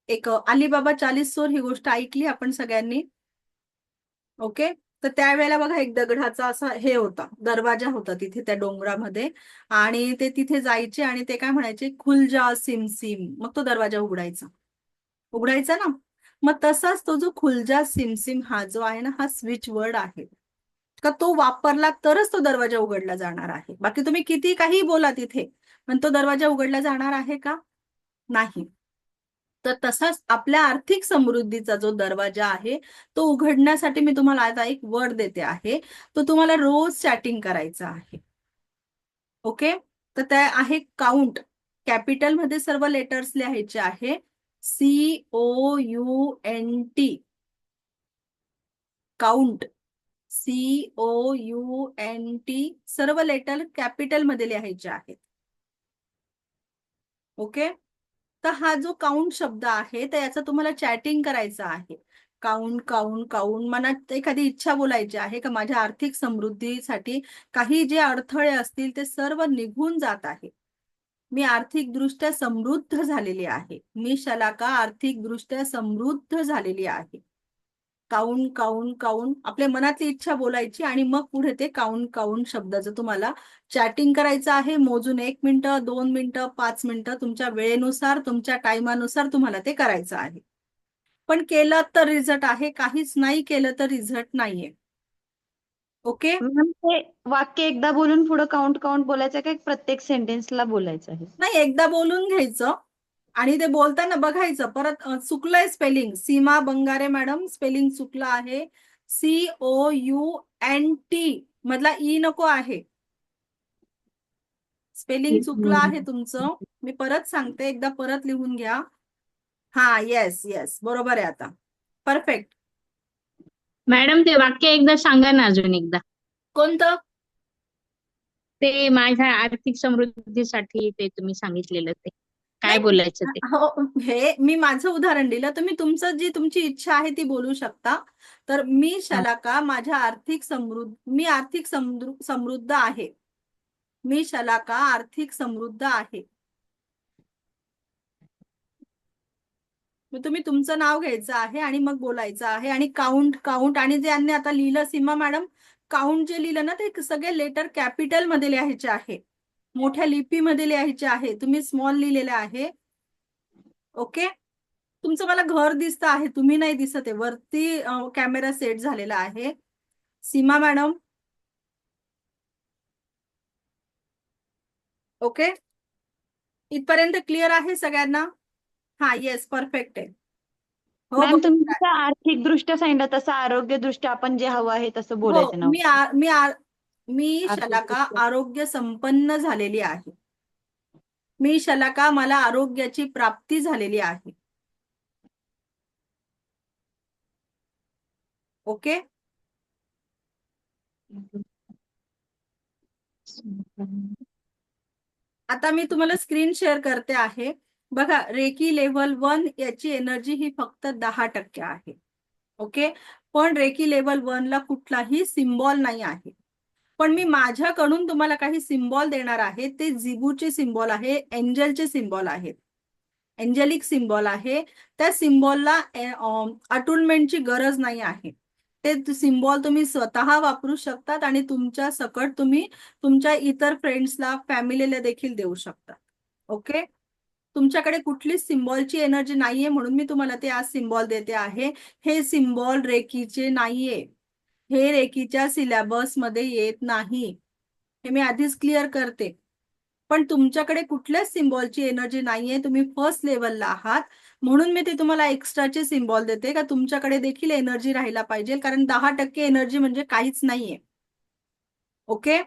एक अलीबाबा 40 चोर ही गोष्ट ऐकली आपण सगळ्यांनी. ओके, तर त्यावेळेला बघा, एक दगडाचा असा हे होता, दरवाजा होता तिथे त्या डोंगरामध्ये, आणि ते तिथे जायचे आणि ते काय म्हणायचे, खुलजा सिम सिम, मग तो दरवाजा उघडायचा. उघडायचा ना. मग तसाच तो जो खुलजा सिम सिम हा जो आहे ना, हा स्विच वर्ड आहे. का तो वापरला तरच तो दरवाजा उघडला जाणार आहे. बाकी तुम्ही किती काही बोला तिथे, पण तो दरवाजा उघडला जाणार आहे का? नाही. तर तसाच आपल्या आर्थिक समृद्धीचा जो दरवाजा आहे तो उघडण्यासाठी मी तुम्हाला आता एक वर्ड देते आहे. तो तुम्हाला रोज चॅटिंग करायचा आहे. ओके, तर त्या आहे काउंट. कॅपिटल मध्ये सर्व लेटर्स लिहायचे आहे. COUNT. काउंट. COUNT. सर्व लेटर कॅपिटल मध्ये लिहायचे आहेत. ओके, तर हा जो काउंट शब्द आहे तर याचा तुम्हाला चॅटिंग करायचं आहे. Count count count. मनात एखादी इच्छा बोलायची आहे का माझ्या आर्थिक समृद्धीसाठी काही जे अडथळे असतील ते सर्व निघून जात आहे. मी आर्थिकदृष्ट्या समृद्ध झालेली आहे. मी शलाका आर्थिकदृष्ट्या समृद्ध झालेली आहे. Count count count. आपल्या मनातली इच्छा बोलायची आणि मग पुढे ते काउंट काउंट शब्दाचं तुम्हाला चॅटिंग करायचं आहे. मोजून 1 मिनिटं, 2 मिनिटं, 5 मिनिटं, तुमच्या वेळेनुसार, तुमच्या टायमानुसार तुम्हाला ते करायचं आहे. पण केलं तर रिझल्ट आहे, काहीच नाही केलं तर रिझल्ट नाहीये. ओके, मॅम ते वाक्य एकदा बोलून पुढे काउंट काउंट बोलायचं का प्रत्येक सेंटेन्सला बोलायचं आहे? नाही, एकदा बोलून घ्यायचं आणि ते बोलताना बघायचं. परत चुकलंय स्पेलिंग, सीमा बंगारे मॅडम, स्पेलिंग चुकलं आहे. COUNT मधला ई नको आहे. स्पेलिंग चुकलं आहे तुमचं. मी परत सांगते, एकदा परत लिहून घ्या. हा, येस येस, बरोबर आहे आता. परफेक्ट. मॅडम ते वाक्य एकदा सांगा ना अजून एकदा. कोणतं? ते माझ्या आर्थिक समृद्धीसाठी ते तुम्ही सांगितलेलं ते काय नाही, बोलायचं ते. हो, हे मी माझं उदाहरण दिलं. तुम्ही तुमचं जी तुमची इच्छा आहे ती बोलू शकता. तर मी शलाका माझ्या मी आर्थिक समृद्ध आहे. मी शलाका आर्थिक समृद्ध आहे. मग तुम्ही तुमचं नाव घ्यायचं आहे आणि मग बोलायचं आहे. आणि काउंट काउंट, आणि जे यांनी आता लिहिलं सीमा मॅडम, काउंट जे लिहिलं ना ते सगळे लेटर कॅपिटल मध्ये लिहायचे आहे, मोठ्या लिपीमध्ये लिहायचे आहे. तुम्ही स्मॉल लिहिलेलं आहे. ओके, तुमचं मला घर दिसतं आहे, तुम्ही नाही दिसत आहे. वरती कॅमेरा सेट झालेला आहे. सीमा मॅडम, ओके, इथपर्यंत क्लिअर आहे सगळ्यांना? हा, येस, परफेक्ट आहे. हो मॅम तुम्ही बरोबर आहे. जसं आर्थिक दृष्ट्या सांगितलं तसं आरोग्य दृष्ट्या आपण जे हवं आहे तसं हो, बोलायचं नाव. मी शलाका आर्थिक आरोग्य संपन्न झालेली आहे. मी शलाका मला आरोग्याची प्राप्ती झालेली आहे. ओके. आता मी तुम्हाला स्क्रीन शेअर करते आहे. बघा, रेकी लेव्हल 1 याची एनर्जी ही फक्त 10% आहे. ओके. पण रेकी लेव्हल 1 ला कुठलाही सिम्बॉल नाही आहे. पण मी माझ्याकडून तुम्हाला काही सिम्बॉल देणार आहे. ते जिबूचे सिम्बॉल आहे, एंजलचे सिम्बॉल आहेत, एंजेलिक सिम्बॉल आहे. त्या सिम्बॉलला अटुनमेंटची गरज नाही आहे. ते सिम्बॉल तुम्ही स्वतः वापरू शकतात आणि तुमच्या सकट तुम्ही तुमच्या इतर फ्रेंड्सला, फॅमिलीला देखील देऊ शकता. ओके. तुमच्याकडे कुठलीच सिम्बॉलची एनर्जी नाहीये म्हणून मी तुम्हाला ते आज सिम्बॉल देते आहे. हे सिम्बॉल रेकीचे नाहीये. हे रेकीच्या सिलेबस मध्ये येत नाही. हे मी आधीच क्लिअर करते. पण तुमच्याकडे कुठल्याच सिम्बॉलची एनर्जी नाहीये. तुम्ही फर्स्ट लेवलला आहात म्हणून मी ते तुम्हाला एक्स्ट्राचे सिम्बॉल देते का तुमच्याकडे देखील एनर्जी राहायला पाहिजे. कारण 10% एनर्जी म्हणजे काहीच नाहीये. ओके.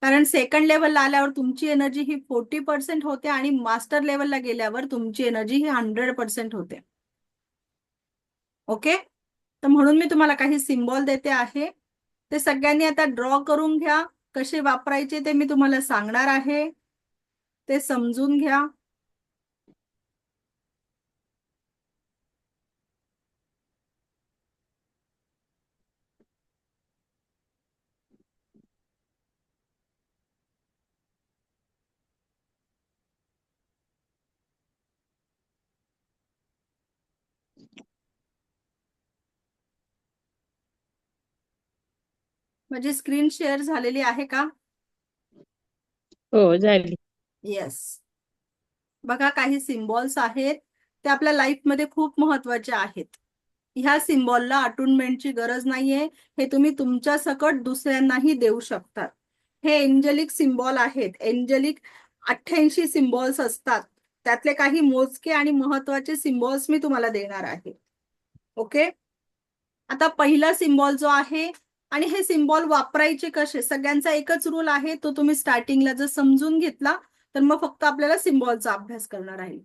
कारण सेकंड लेवलला आल्यावर तुमची एनर्जी ही 40% होते आणि मास्टर लेवलला गेल्यावर तुमची एनर्जी ही 100% होते. ओके. तर म्हणून मी तुम्हाला काही सिम्बॉल देते आहे. ते सगळ्यांनी आता ड्रॉ करून घ्या. कसे वापरायचे ते मी तुम्हाला सांगणार आहे. ते समजून घ्या. माझी स्क्रीन शेअर झालेली आहे का? हो, झाली. येस. बघा, काही सिम्बॉल्स आहेत ते आपल्या लाईफमध्ये खूप महत्वाचे आहेत. ह्या सिम्बॉलला अटुनमेंटची गरज नाहीये. हे तुम्ही तुमच्या सकट दुसऱ्यांनाही देऊ शकतात. हे एंजलिक सिम्बॉल आहेत. एंजलिक 88 सिम्बॉल्स असतात. त्यातले काही मोजके आणि महत्वाचे सिम्बॉल्स मी तुम्हाला देणार आहे. ओके. आता पहिला सिम्बॉल जो आहे आणि हे सिम्बॉल वापरायचे कसे, सगळ्यांचा एकच रूल आहे. तो तुम्ही स्टार्टिंगला जर समजून घेतला तर मग फक्त आपल्याला सिम्बॉलचा अभ्यास करणार आहे.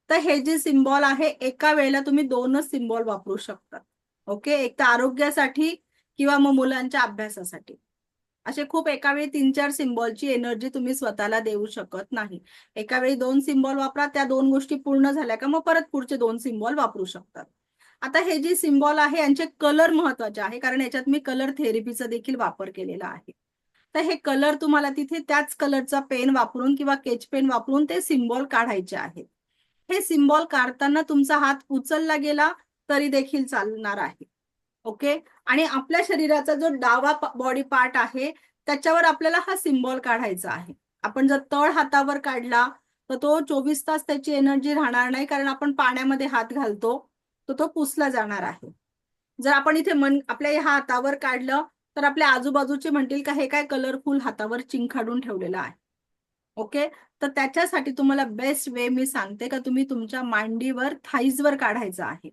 तर हे जे सिम्बॉल आहे एका वेळेला तुम्ही 2च सिम्बॉल वापरू शकता. ओके. एक तर आरोग्यासाठी किंवा मग मुलांच्या अभ्यासासाठी. असे खूप एका वेळी 3-4 सिम्बॉलची एनर्जी तुम्ही स्वतःला देऊ शकत नाही. एका वेळी 2 सिम्बॉल वापरा. त्या 2 गोष्टी पूर्ण झाल्या का मग परत पुढचे 2 सिम्बॉल वापरू शकतात. आता हे जे सिम्बॉल आहे यांचे कलर महत्वाचे आहे कारण याच्यात मी कलर थेरपीचा देखील वापर केलेला आहे. तर हे कलर तुम्हाला तिथे त्याच कलरचा पेन वापरून किंवा स्केच पेन वापरून ते सिम्बॉल काढायचे आहेत. हे सिम्बॉल काढताना तुमचा हात उचलला गेला तरी देखील चालणार आहे. ओके. आणि आपल्या शरीराचा जो डावा बॉडी पार्ट आहे त्याच्यावर आपल्याला हा सिम्बॉल काढायचा आहे. आपण जर तळ हातावर काढला तर तो 24 तास त्याची एनर्जी राहणार नाही कारण आपण पाण्यामध्ये हात घालतो तर तो पुसला जाणार आहे. जर आपण इथे आपल्या ह्या हातावर काढलं तर आपल्या आजूबाजूचे म्हणतील का हे काय कलरफुल हातावर चिंखाडून ठेवलेलं आहे. ओके. तर त्याच्यासाठी तुम्हाला बेस्ट वे मी सांगते का तुम्ही तुमच्या मांडीवर, थाईजवर काढायचा आहे.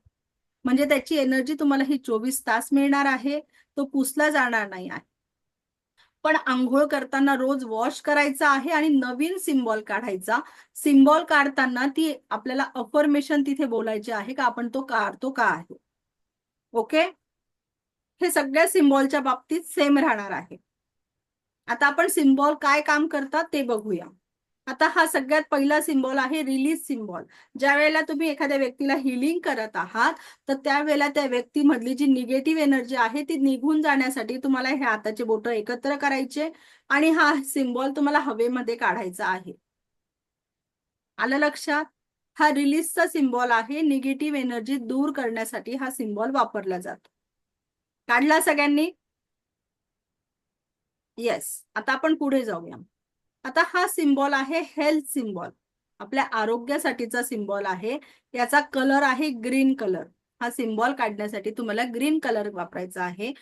म्हणजे त्याची एनर्जी तुम्हाला ही 24 तास मिळणार आहे. तो पुसला जाणार नाही आहे. पण आंघोळ करताना रोज वॉश करायचा आहे आणि नवीन सिम्बॉल काढायचा. सिम्बॉल काढताना ती आपल्याला अफर्मेशन तिथे बोलायची आहे का आपण तो काढतो का आहे. ओके. हे सगळ्या सिम्बॉलच्या बाबतीत सेम राहणार आहे. आता आपण सिम्बॉल काय काम करतात ते बघूया. आता हा सगळ्यात पहिला सिम्बॉल आहे रिलीज सिम्बॉल. ज्या वेळेला तुम्ही एखाद्या व्यक्तीला हिलिंग करत आहात तर त्यावेळेला त्या व्यक्तीमधली जी निगेटिव्ह एनर्जी आहे ती निघून जाण्यासाठी तुम्हाला हे हाताचे बोटं एकत्र करायचे आणि हा सिम्बॉल तुम्हाला हवेमध्ये काढायचा आहे. आलं लक्षात? हा रिलीजचा सिम्बॉल आहे. निगेटिव्ह एनर्जी दूर करण्यासाठी हा सिम्बॉल वापरला जातो. काढला सगळ्यांनी? येस. आता आपण पुढे जाऊया. आता हा सिम्बॉल आहे हेल्थ सिम्बॉल. आपल्या आरोग्यासाठीचा सिम्बॉल आहे. याचा कलर आहे ग्रीन कलर. हा सिम्बॉल काढण्यासाठी तुम्हाला ग्रीन कलर वापरायचा आहे.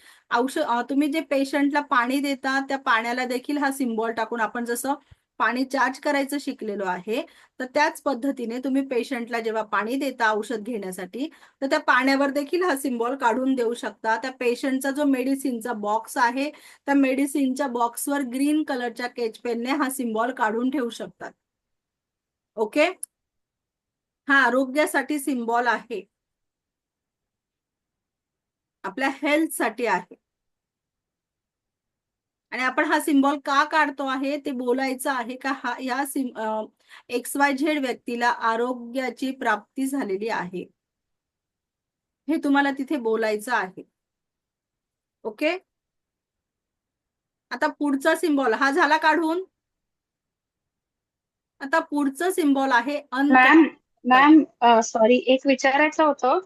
तुम्ही जे पेशंटला पाणी देता त्या पाण्याला देखील हा सिम्बॉल टाकून आपण जसं पाणी चार्ज करायचं शिकलेलो आहे, तर त्याच पद्धतीने तुम्ही पेशंटला जेव्हा पाणी देता औषध घेण्यासाठी, तर त्या पाण्यावर देखील हा सिम्बॉल काढून देऊ शकता. त्या पेशंटचा जो मेडिसिनचा बॉक्स आहे, त्या मेडिसिनच्या बॉक्सवर ग्रीन कलरच्या स्केच पेनने हा सिम्बॉल काढून ठेवू शकतात. ओके, हा आरोग्यासाठी सिम्बॉल आहे, आपल्या हेल्थसाठी आहे. आणि आपण हा सिम्बॉल का काढतो आहे ते बोलायचं आहे का हा या XYZ व्यक्तीला आरोग्याची प्राप्ती झालेली आहे, हे तुम्हाला तिथे बोलायचं आहे. ओके, आता पुढचा सिम्बॉल हा झाला काढून. आता पुढचं सिम्बॉल आहे मॅम अनकंडिशनल. मॅम सॉरी, एक विचारायचं होतं.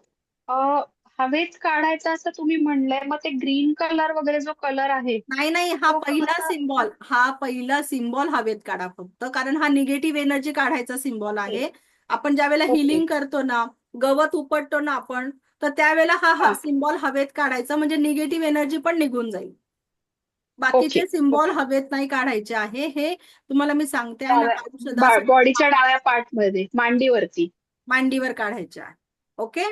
अ, हवेत काढायचं असं तुम्ही म्हणलंय, मग ते ग्रीन कलर वगैरे जो कलर आहे नाही नाही, हा तो पहिला कसा असतो? सिम्बॉल, हा पहिला सिम्बॉल हवेत काढा फक्त, कारण हा निगेटिव्ह एनर्जी काढायचा सिम्बॉल ओके आहे. आपण ज्यावेळेला ओके हिलिंग करतो ना, गवत उपटतो ना आपण, तर त्यावेळेला हा हा सिम्बॉल हवेत काढायचा, म्हणजे निगेटिव्ह एनर्जी पण निघून जाईल. ओके बाकीचे सिम्बॉल ओके. हवेत नाही काढायचे आहे, हे तुम्हाला मी सांगते. आणि औषधासाठी बॉडीच्या डाव्या पार्ट मध्ये मांडीवरती. मांडीवर काढायचे आहे. ओके,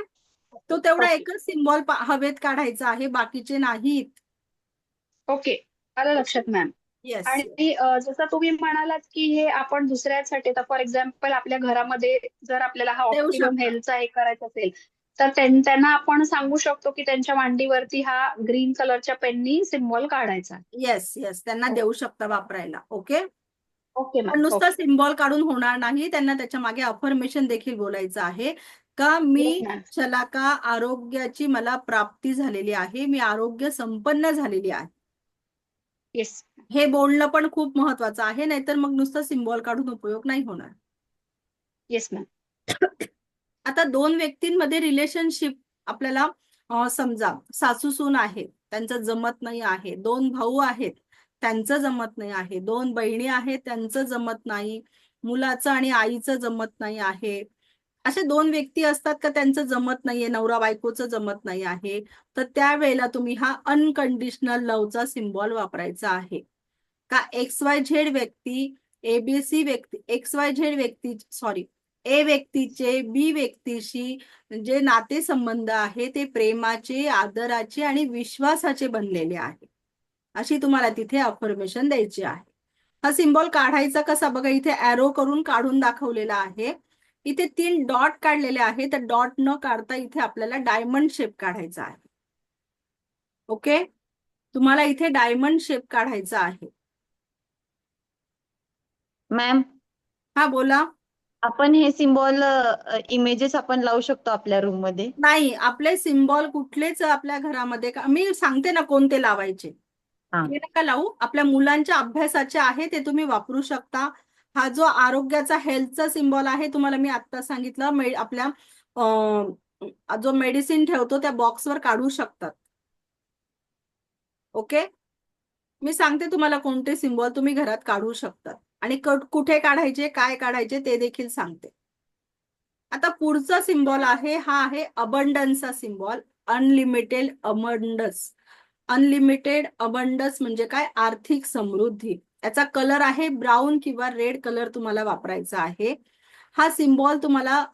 तो तेवढा ओके एकच सिम्बॉल हवेत काढायचा आहे, बाकीचे नाहीत. ओके, आलं लक्षात मॅम. येस. आणि जसं तुम्ही म्हणालात की हे आपण दुसऱ्यांसाठी, तर फॉर एक्झाम्पल आपल्या घरामध्ये जर आपल्याला हा देऊ ऑप्टिमम शकता. हेल्थचा हे करायचं असेल, तर त्यांना आपण सांगू शकतो की त्यांच्या मांडीवरती हा ग्रीन कलरच्या पेननी सिम्बॉल काढायचा. येस येस, त्यांना देऊ शकता वापरायला. ओके, ओके पण मॅम. नुसतं ओके. सिम्बॉल काढून होणार नाही, त्यांना त्याच्या मागे अफर्मेशन देखील बोलायचं आहे का येस मी मॅम. शलाका आरोग्याची मला प्राप्ती झालेली आहे, मी आरोग्य संपन्न झालेली आहे. येस. हे बोलणं पण खूप महत्वाचं आहे, नाहीतर मग नुसतं सिम्बॉल काढून उपयोग नाही होणार. Yes ma'am. आता दोन व्यक्तींमध्ये रिलेशनशिप आपल्याला समजा सासू सून आहे, त्यांचं जमत नाही आहे. दोन भाऊ आहेत, त्यांचं जमत नाही आहे. दोन बहिणी आहेत, त्यांचं जमत नाही. मुलाचं आणि आईचं जमत नाही आहे. असे दोन व्यक्ती असतात का त्यांचं जमत नाहीये, नवरा बायकोचं जमत नाही आहे, तर त्यावेळेला तुम्ही हा अनकंडिशनल लव्हचा सिम्बॉल वापरायचा आहे. का XYZ व्यक्ती, ABC व्यक्ती, XYZ व्यक्ती सॉरी ए व्यक्तीचे बी व्यक्तीशी जे नातेसंबंध आहे ते प्रेमाचे, आदराचे आणि विश्वासाचे बनलेले आहे, अशी तुम्हाला तिथे अफर्मेशन द्यायची आहे. हा सिम्बॉल काढायचा कसा बघा, इथे ॲरो करून काढून दाखवलेला आहे. इथे 3 डॉट काढलेले आहे, तर डॉट न काढता इथे आपल्याला डायमंड शेप काढायचा आहे. ओके, तुम्हाला इथे डायमंड शेप काढायचा आहे. मॅम, हा बोला. आपण हे सिम्बॉल इमेजेस आपण लावू शकतो आपल्या रूम मध्ये? नाही, आपले सिम्बॉल कुठलेच आपल्या घरामध्ये मी सांगते ना कोणते लावायचे, हा. ते नका लावू. आपल्या मुलांच्या अभ्यासाचे आहे ते तुम्ही वापरू शकता. हा जो आरोग्याचा हेल्थचा सिम्बॉल आहे, तुम्हाला मी आता सांगितलं, आपल्या जो मेडिसिन ठेवतो त्या बॉक्सवर काढू शकतात. ओके, मी सांगते तुम्हाला कोणते सिम्बॉल तुम्ही घरात काढू शकतात आणि कुठे काढायचे, काय काढायचे ते देखील सांगते. आता पुढचा सिम्बॉल आहे, हा आहे अबंडन्सचा symbol. Unlimited abundance. Unlimited abundance म्हणजे काय, आर्थिक समृद्धी. याचा कलर आहे ब्राऊन किंवा रेड कलर तुम्हाला वापरायचा आहे. हा सिम्बॉल तुम्हाला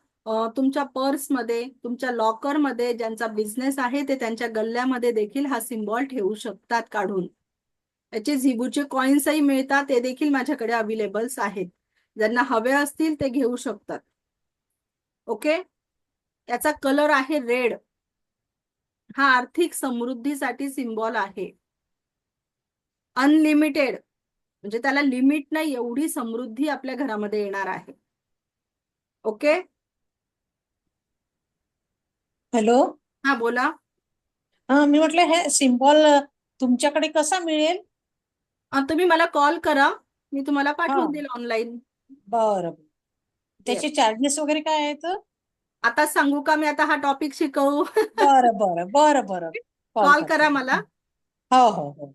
तुमच्या पर्समध्ये, तुमच्या लॉकरमध्ये, ज्यांचा बिझनेस आहे ते त्यांच्या गल्ल्यामध्ये देखील हा सिम्बॉल ठेवू शकतात काढून. याचे झिबूचे कॉइन्सही मिळतात, ते देखील माझ्याकडे अवेलेबल्स आहेत. ज्यांना हवे असतील ते घेऊ शकतात. ओके, याचा कलर आहे रेड. हा आर्थिक समृद्धीसाठी सिम्बॉल आहे. अनलिमिटेड म्हणजे त्याला लिमिट नाही, एवढी समृद्धी आपल्या घरामध्ये येणार आहे. Okay, hello. हा बोला. मी म्हटलं हे सिम्बॉल तुमच्याकडे कसा मिळेल? तुम्ही मला कॉल करा, मी तुम्हाला हा, पाठवून देईल ऑनलाईन. बरं. त्याचे चार्जेस वगैरे काय आहेत? आता सांगू का मी, आता हा टॉपिक शिकवू? बरं बरं बरं बरं, कॉल कॉल करते. करा मला. हो हो हो.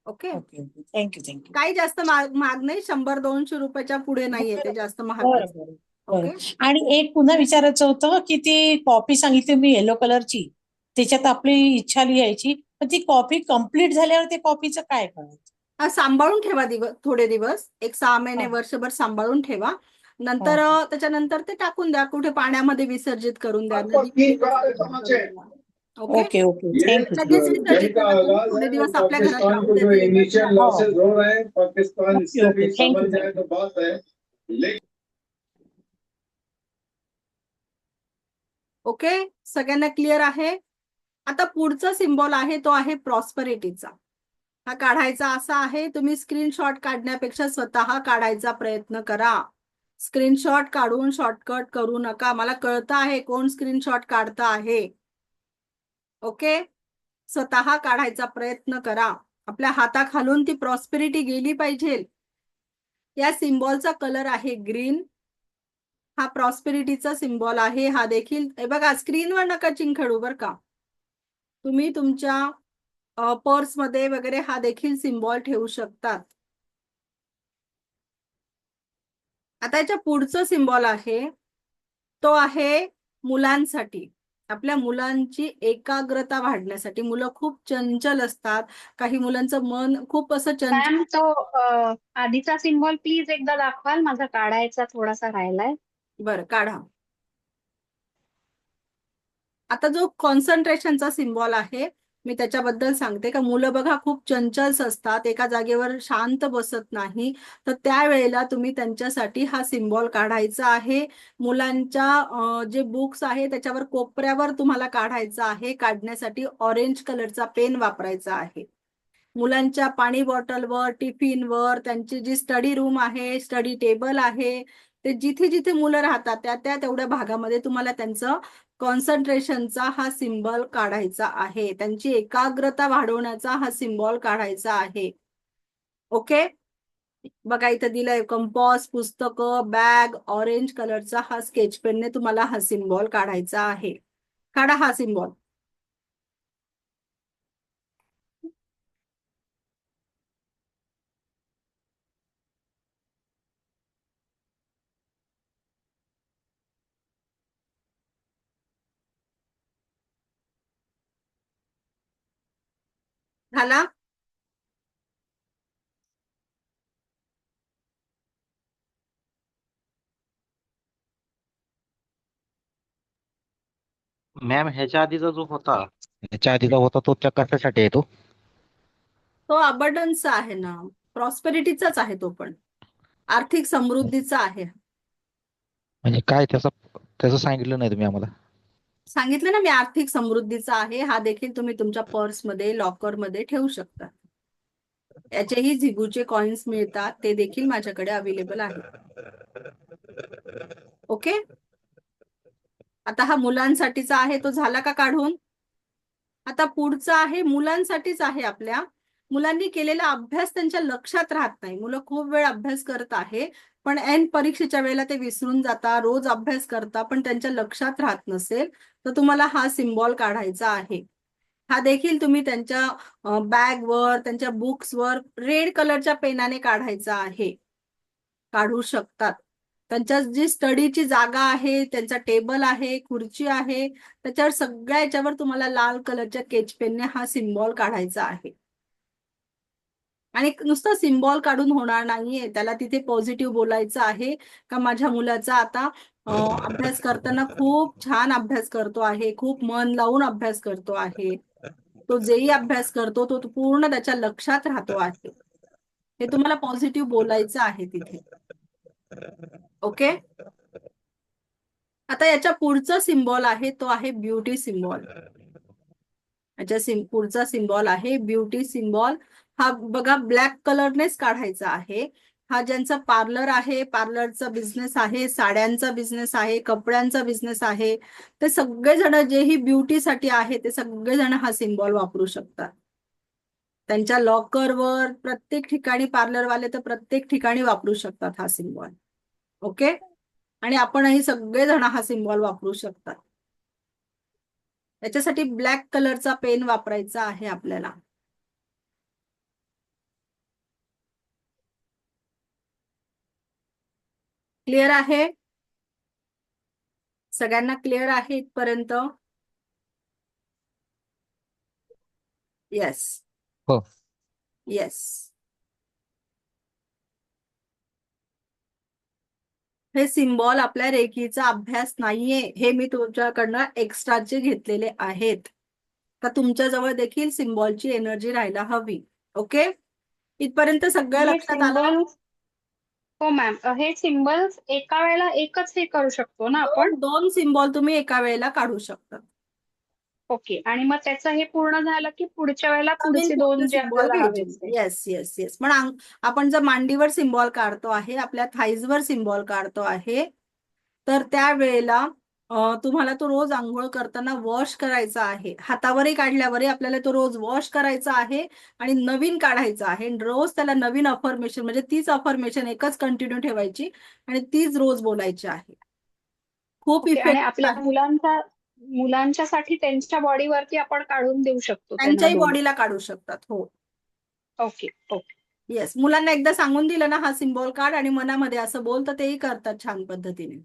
Okay, okay okay, thank you thank you. काही जास्त महाग नाही, 100-200 रुपयाच्या पुढे नाहीये ते, बरं जास्त महाग बरं नसतं. बरं ओके, बरं. आणि एक पुन्हा विचारायचं होतं की ती कॉपी सांगितली मी येलो कलरची, त्याच्यात आपली इच्छा लिहायची, पण ती कॉपी कम्प्लीट झाल्यावर ते कॉपीचं काय करायचं? सांभाळून ठेवा थोडे दिवस, एक 6 महिने हा, वर्षभर सांभाळून ठेवा. हा. नंतर त्याच्यानंतर ते टाकून द्या, कुठे पाण्यामध्ये विसर्जित करून द्या, नदीमध्ये विसर्जित करून द्या. ओके. ओके ओके ये थँक्यू. लगेच जंग विसर्जित का नका करू, आगाज थोडे है और दिवस आपल्या घरात पाकिस्तान राहू को द्या जो ते विसर्जित. इनिशियल हो लॉसेस हो रहे हैं, पाकिस्तान ओके इससे ओके भी थँक्यू समझ जाए तो बात है, लेकिन ओके, सगळ्यांना क्लिअर आहे? आता पुढचा सिम्बॉल आहे तो आहे प्रॉस्परिटीचा. हा काढायचा असा आहे, तुम्ही स्क्रीनशॉट काढण्यापेक्षा स्वतः काढायचा प्रयत्न करा. स्क्रीनशॉट काढून शॉर्टकट करू नका. मला कळतं आहे कोण स्क्रीनशॉट काढतं आहे. ओके, स्वतः काढायचा प्रयत्न करा. आपल्या हाताखालून ती प्रॉस्पेरिटी गेली पाहिजे. या सिम्बॉलचा कलर आहे ग्रीन. हा प्रॉस्पेरिटीचा सिम्बॉल आहे. हा देखील हे बघा, स्क्रीनवर नका चिंखडू बरं का. तुम्ही तुमच्या पर्समध्ये वगैरे हा देखील सिम्बॉल ठेवू शकतात. आता याच्या पुढचं सिम्बॉल आहे तो आहे मुलांसाठी. आपल्या मुलांची एकाग्रता वाढण्यासाठी. मुलं खूप चंचल असतात, काही मुलांचं मन खूप असं चंचल. मॅम तो आधीचा सिम्बॉल प्लीज एकदा दाखवाल, माझा काढायचा थोडासा राहिलाय. बरं, काढा. आता जो कॉन्सन्ट्रेशनचा सिम्बॉल आहे, मी त्याच्याबद्दल सांगते का मुलं बघा खूप चंचल असतात, एका जागेवर शांत बसत नाही. तर त्यावेळेला तुम्ही त्यांच्यासाठी हा सिम्बॉल काढायचा आहे. मुलांच्या जे बुक्स आहे त्याच्यावर कोपऱ्यावर तुम्हाला काढायचा आहे. काढण्यासाठी ऑरेंज कलरचा पेन वापरायचा आहे. मुलांच्या पाणी बॉटलवर, टिफिनवर, त्यांची जी स्टडी रूम आहे, स्टडी टेबल आहे, ते जिथे जिथे मुलं राहतात त्या तेवढ्या भागामध्ये तुम्हाला त्यांचं कॉन्सन्ट्रेशनचा हा सिम्बॉल काढायचा आहे. त्यांची एकाग्रता वाढवण्याचा हा सिम्बॉल काढायचा आहे. ओके, बघा इथं दिलंय कंपॉस, पुस्तकं, बॅग, ऑरेंज कलरचा हा स्केच पेनने तुम्हाला हा सिम्बॉल काढायचा आहे. काढा हा सिम्बॉल. झाला? मॅम ह्याच्या आधीचा जो होता तो त्या कशासाठी आहे तो? तो अबंडन्सचा आहे ना, प्रॉस्पेरिटीचाच आहे तो पण, आर्थिक समृद्धीचा आहे. म्हणजे काय त्याचं सांगितलं नाही तुम्ही आम्हाला. सांगितलं ना मी, आर्थिक समृद्धीचा आहे. हा देखील तुम्ही तुमच्या पर्समध्ये, लॉकरमध्ये ठेवू शकता. याचेही झिगूचे कॉइन्स मिळतात, ते देखील माझ्याकडे अवेलेबल आहे. ओके, आता हा मुलांसाठीचा आहे, तो झाला का काढून? आता पुढचा आहे मुलांसाठीच आहे. आपल्या मुलांनी केलेला अभ्यास त्यांच्या लक्षात राहत नाही. मुलं खूप वेळ अभ्यास करत आहे, पण ऐन परीक्षेच्या वेळेला ते विसरून जाता. रोज अभ्यास करता पण त्यांच्या लक्षात राहत नसेल, तर तुम्हाला हा सिम्बॉल काढायचा आहे. हा देखील तुम्ही त्यांच्या बॅगवर, त्यांच्या बुक्सवर रेड कलरच्या पेनाने काढायचा आहे. काढू शकतात. त्यांच्या जी स्टडीची जागा आहे, त्यांचा टेबल आहे, खुर्ची आहे, त्याच्यावर सगळ्या याच्यावर तुम्हाला लाल कलरच्या स्केच पेनने हा सिम्बॉल काढायचा आहे. आणि नुसतं सिम्बॉल काढून होणार नाहीये, त्याला तिथे पॉझिटिव्ह बोलायचं आहे का माझ्या मुलाचा आता अभ्यास करताना खूप छान अभ्यास करतो आहे, खूप मन लावून अभ्यास करतो आहे, तो जेही अभ्यास करतो तो पूर्ण त्याच्या लक्षात राहतो आहे. हे तुम्हाला पॉझिटिव्ह बोलायचं आहे तिथे. ओके, आता याच्या पुढचा सिम्बॉल आहे तो आहे ब्युटी सिम्बॉल. याच्या पुढचा सिम्बॉल आहे ब्युटी सिम्बॉल. हा बघा ब्लॅक कलरनेच काढायचा आहे. हा ज्यांचा पार्लर आहे, पार्लरचा बिझनेस आहे, साड्यांचा बिझनेस आहे, कपड्यांचा बिझनेस आहे, ते सगळेजण जेही ब्युटीसाठी आहे ते सगळेजण हा सिम्बॉल वापरू शकतात. त्यांच्या लॉकरवर, प्रत्येक ठिकाणी, पार्लरवाले तर प्रत्येक ठिकाणी वापरू शकतात हा सिम्बॉल. ओके, आणि आपणही सगळेजण हा सिम्बॉल वापरू शकतात. याच्यासाठी ब्लॅक कलरचा पेन वापरायचा आहे आपल्याला. क्लिअर आहे? सगळ्यांना क्लिअर आहे इथपर्यंत? येस हो. येस. हे सिम्बॉल आपल्या रेकीचा अभ्यास नाहीये, हे मी तुमच्याकडनं एक्स्ट्राचे घेतलेले आहेत. तर तुमच्या जवळ देखील सिम्बॉलची एनर्जी राहायला हवी. ओके, इथपर्यंत सगळं हे लक्षात आलं? सिम्बल्स हो मॅम, हे सिम्बल्स एका वेळेला एकच हे करू शकतो ना आपण? दोन सिम्बॉल तुम्ही एका वेळेला काढू शकता. ओके, आणि मग त्याचं हे पूर्ण झालं की पुढच्या वेळेला नवीन पुढचे कोणते दोन जे सिम्बॉल आपल्याला घ्यायचे? हवेत ते. Yes yes yes. पण आपण जर मांडीवर सिम्बॉल काढतो आहे, आपल्या थाईजवर सिम्बॉल काढतो आहे, तर त्यावेळेला तुम्हाला तो रोज आंघोळ करताना वॉश करायचा आहे. हातावरही काढल्यावरही आपल्याला तो रोज वॉश करायचा आहे आणि नवीन काढायचा आहे. रोज त्याला नवीन अफर्मेशन, म्हणजे तीच अफर्मेशन एकच कंटिन्यू ठेवायची आणि तीच रोज बोलायची आहे. खूप ओके, आणि इफेक्टिव्ह आपल्या आहे. मुलांच्यासाठी त्यांच्या बॉडीवरती आपण काढून देऊ शकतो त्यांना त्यांच्याही दोन. बॉडीला काढू शकतात. हो ओके ओके. येस, मुलांना एकदा सांगून दिलं ना हा सिम्बॉल काढ आणि मनामध्ये असं बोल, तर तेही करतात छान पद्धतीने.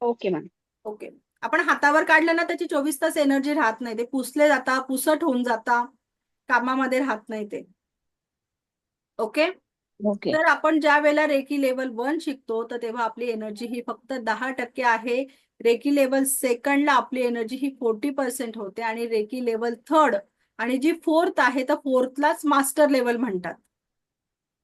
Okay ma'am. ओके, आपण हातावर काढलं ना त्याची 24 तास एनर्जी राहत नाही, ते पुसले जाता, पुसट होऊन जाता, कामामध्ये राहत नाही ते. Okay, okay. तर आपण ज्या वेळेला रेकी लेवल 1 शिकतो, तर तेव्हा आपली एनर्जी ही फक्त 10% आहे. रेकी लेवल सेकंडला आपली एनर्जी ही 40% होते आणि रेकी लेवल 3 आणि जी 4th आहे, तर 4thलाच मास्टर लेवल म्हणतात,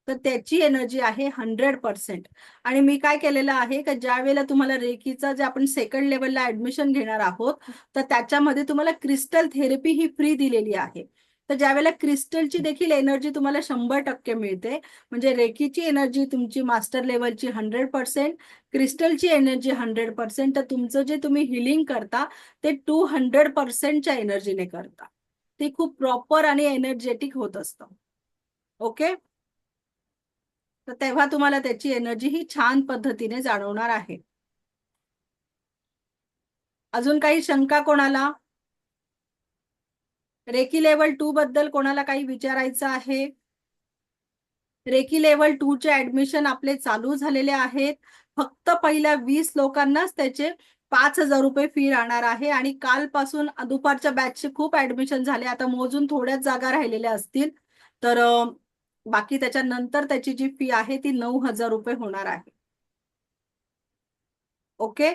तर त्याची एनर्जी आहे 100%. आणि मी काय केलेलं आहे का ज्या वेळेला तुम्हाला रेकीचा जे आपण सेकंड लेवलला ऍडमिशन घेणार आहोत, तर त्याच्यामध्ये तुम्हाला क्रिस्टल थेरपी ही फ्री दिलेली आहे. तर ज्या वेळेला क्रिस्टलची देखील एनर्जी तुम्हाला 100% मिळते, म्हणजे रेकीची एनर्जी तुमची मास्टर लेवलची 100%, क्रिस्टलची एनर्जी 100%, तर तुमचं जे तुम्ही हिलिंग करता ते 200%च्या एनर्जीने करता. ते खूप प्रॉपर आणि एनर्जेटिक होत असतं. ओके, तर तेव्हा तुम्हाला त्याची एनर्जी ही छान पद्धतीने जाणवणार आहे. अजून काही शंका कोणाला? रेकी लेवल 2 बद्दल कोणाला काही विचारायचं आहे? रेकी लेवल 2 चे ऍडमिशन आपले चालू झालेले आहेत. फक्त पहिल्या 20 लोकांनाच त्याचे 5,000 रुपये फी राहणार आहे आणि कालपासून दुपारच्या बॅचचे खूप ऍडमिशन झाले. आता मोजून थोड्याच जागा राहिलेल्या असतील, तर बाकी त्याच्यानंतर त्याची जी फी आहे ती 9,000 रुपये होणार आहे. ओके,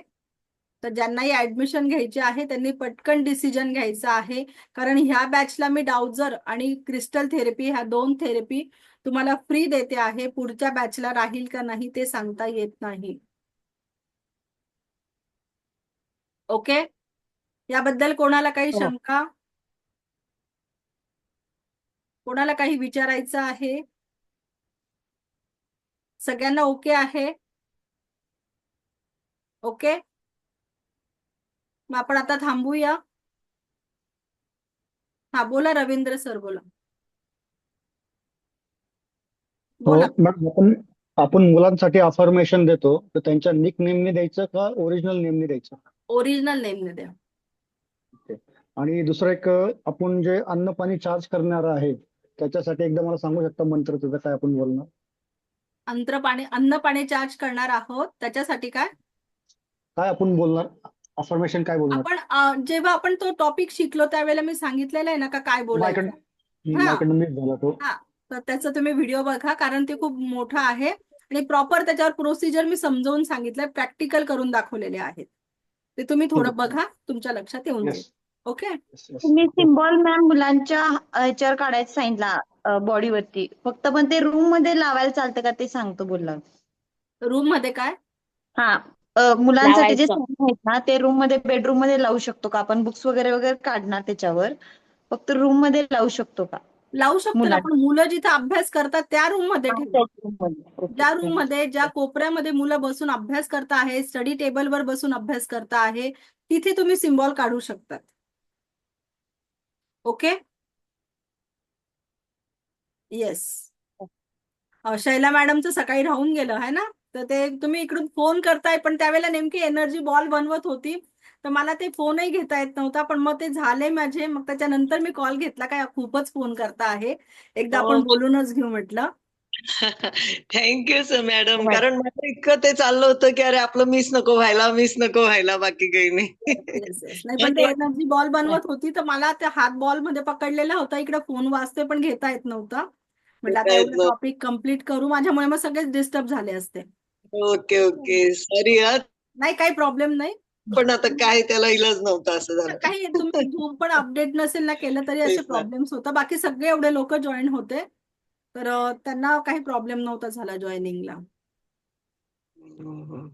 तर ज्यांनाही ऍडमिशन घ्यायचे आहे त्यांनी पटकन डिसिजन घ्यायचा आहे, कारण ह्या बॅचला मी डाउजर आणि क्रिस्टल थेरपी ह्या 2 थेरपी तुम्हाला फ्री देते आहे. पुढच्या बॅचला राहील का नाही ते सांगता येत नाही. ओके, याबद्दल कोणाला काही हो. शंका, कोणाला काही विचारायचं आहे? सगळ्यांना ओके आहे? ओके, मग आपण आता थांबूया. हा बोला रवींद्र सर, बोला हो बोला. मॅम, आपण मुलांसाठी अफर्मेशन देतो, तर त्यांच्या निक नेमनी द्यायचं का ओरिजिनल नेमनी द्यायचं? ओरिजिनल नेमने द्या. आणि दुसरं एक, आपण जे अन्न पाणी चार्ज करणार आहे त्याच्यासाठी एकदा मला सांगू शकता मंत्र त्याचं काय आपण बोलणार? अन्न पाणी चार्ज करणार आहोत, त्याच्यासाठी काय काय आपण बोलणार? अफर्मेशन काय बोलणार? आपण जेव्हा आपण तो टॉपिक शिकलो त्यावेळेला मी सांगितलेलं आहे ना का काय बोलायचं. हा माझ्याकडनं मिस झाला तो. हा, तर त्याचा तुम्ही व्हिडिओ बघा, कारण ते खूप मोठा आहे आणि प्रॉपर त्याच्यावर प्रोसिजर मी समजावून सांगितलंय, प्रॅक्टिकल करून दाखवलेले आहेत. ते तुम्ही थोडं बघा, तुमच्या लक्षात येऊन जाईल. Yes okay, yes yes. तुम्ही सिम्बॉल मॅम मुलांच्या ह्याच्यावर काढायचं सांगितला बॉडीवरती, फक्त पण ते रूम मध्ये लावायला चालतं का ते सांगतो बोलला. रूम मध्ये काय? हा, मुलांसाठी जे लावायचं. sign आहेत ना ते रूम मध्ये, बेडरूम मध्ये लावू शकतो का आपण? बुक्स वगैरे वगैरे काढणार त्याच्यावर, फक्त रूम मध्ये लावू शकतो का लावू शकतो ना, मुलांना? पण मुलं जिथे अभ्यास करतात त्या रूम मध्ये ठेवा. room मध्ये. ओके, ज्या रूम मध्ये, ज्या कोपऱ्यामध्ये मुलं बसून अभ्यास करता आहे, स्टडी टेबलवर बसून अभ्यास करता आहे, तिथे तुम्ही सिम्बॉल काढू शकतात. Okay, yes. शैला मॅडमचं सकाळी राहून गेलं आहे ना, तर ते तुम्ही इकडून फोन करताय, पण त्यावेळेला नेमकी एनर्जी बॉल बनवत होती, तर मला ते फोनही घेता येत नव्हता, पण मग ते झाले माझे. मग त्याच्यानंतर मी कॉल घेतला, काय खूपच फोन करता आहे, एकदा आपण बोलूनच घेऊ म्हटलं. थँक्यू सर मॅडम, कारण माझं इतकं ते चाललं होतं की अरे आपलं मिस नको व्हायला, बाकी काही नाही. येस येस, नाही पण ते एनर्जी बॉल बनवत होती, तर मला त्या हात बॉल मध्ये पकडलेला होता, इकडे फोन वाजतोय पण घेता येत नव्हता. म्हटलं आता एवढं टॉपिक कम्प्लीट करू, माझ्यामुळे मग सगळेच डिस्टर्ब झाले असते. ओके ओके सॉरी नाही काही प्रॉब्लेम नाही. पण आता काय त्याला इलाज नव्हता असं झालं. काही तुम्ही झूम पण अपडेट नसेल ना केलं तरी असे तेच ना. प्रॉब्लेम्स होता. बाकी सगळे एवढे लोक जॉईन होते तर त्यांना काही प्रॉब्लेम नव्हता झाला जॉईनिंगला. हम्म.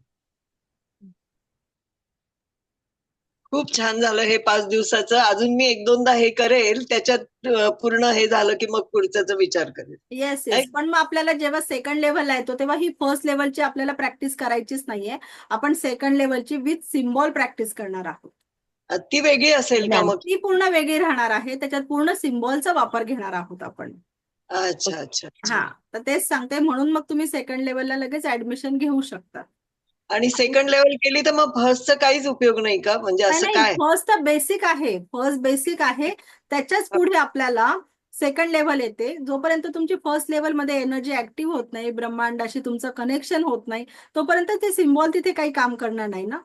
खूप छान झालं हे 5 दिवसाचं. अजून मी 1-2दा हे करेल त्याच्यात पूर्ण हे झालं की मग पुढच्याचा विचार करेल. येस काय? येस. पण मग आपल्याला जेव्हा सेकंड लेवलला येतो तेव्हा ही फर्स्ट लेवलची आपल्याला प्रॅक्टिस करायचीच नाहीये. आपण सेकंड लेवलची विथ सिम्बॉल प्रॅक्टिस करणार आहोत. ती वेगळी असेल का मग? ती पूर्ण वेगळी राहणार आहे. त्याच्यात पूर्ण सिम्बॉलचा वापर घेणार आहोत आपण. अच्छा अच्छा हा अच्छा. तर तेच सांगते म्हणून मग तुम्ही सेकंड लेवलला लगेच ऍडमिशन घेऊ शकता. आणि सेकंड लेवल केली तर मग फर्स्टचा काहीच उपयोग नाही का? म्हणजे नाही असं नाही काय? फर्स्ट तर बेसिक आहे. फर्स्ट बेसिक आहे. त्याच्याच पुढे आपल्याला सेकंड लेवल येते. जोपर्यंत तुमची फर्स्ट लेवलमध्ये एनर्जी ऍक्टिव्ह होत नाही, ब्रह्मांडाशी तुमचं कनेक्शन होत नाही, तोपर्यंत ते सिम्बॉल तिथे काही काम करणार नाही ना.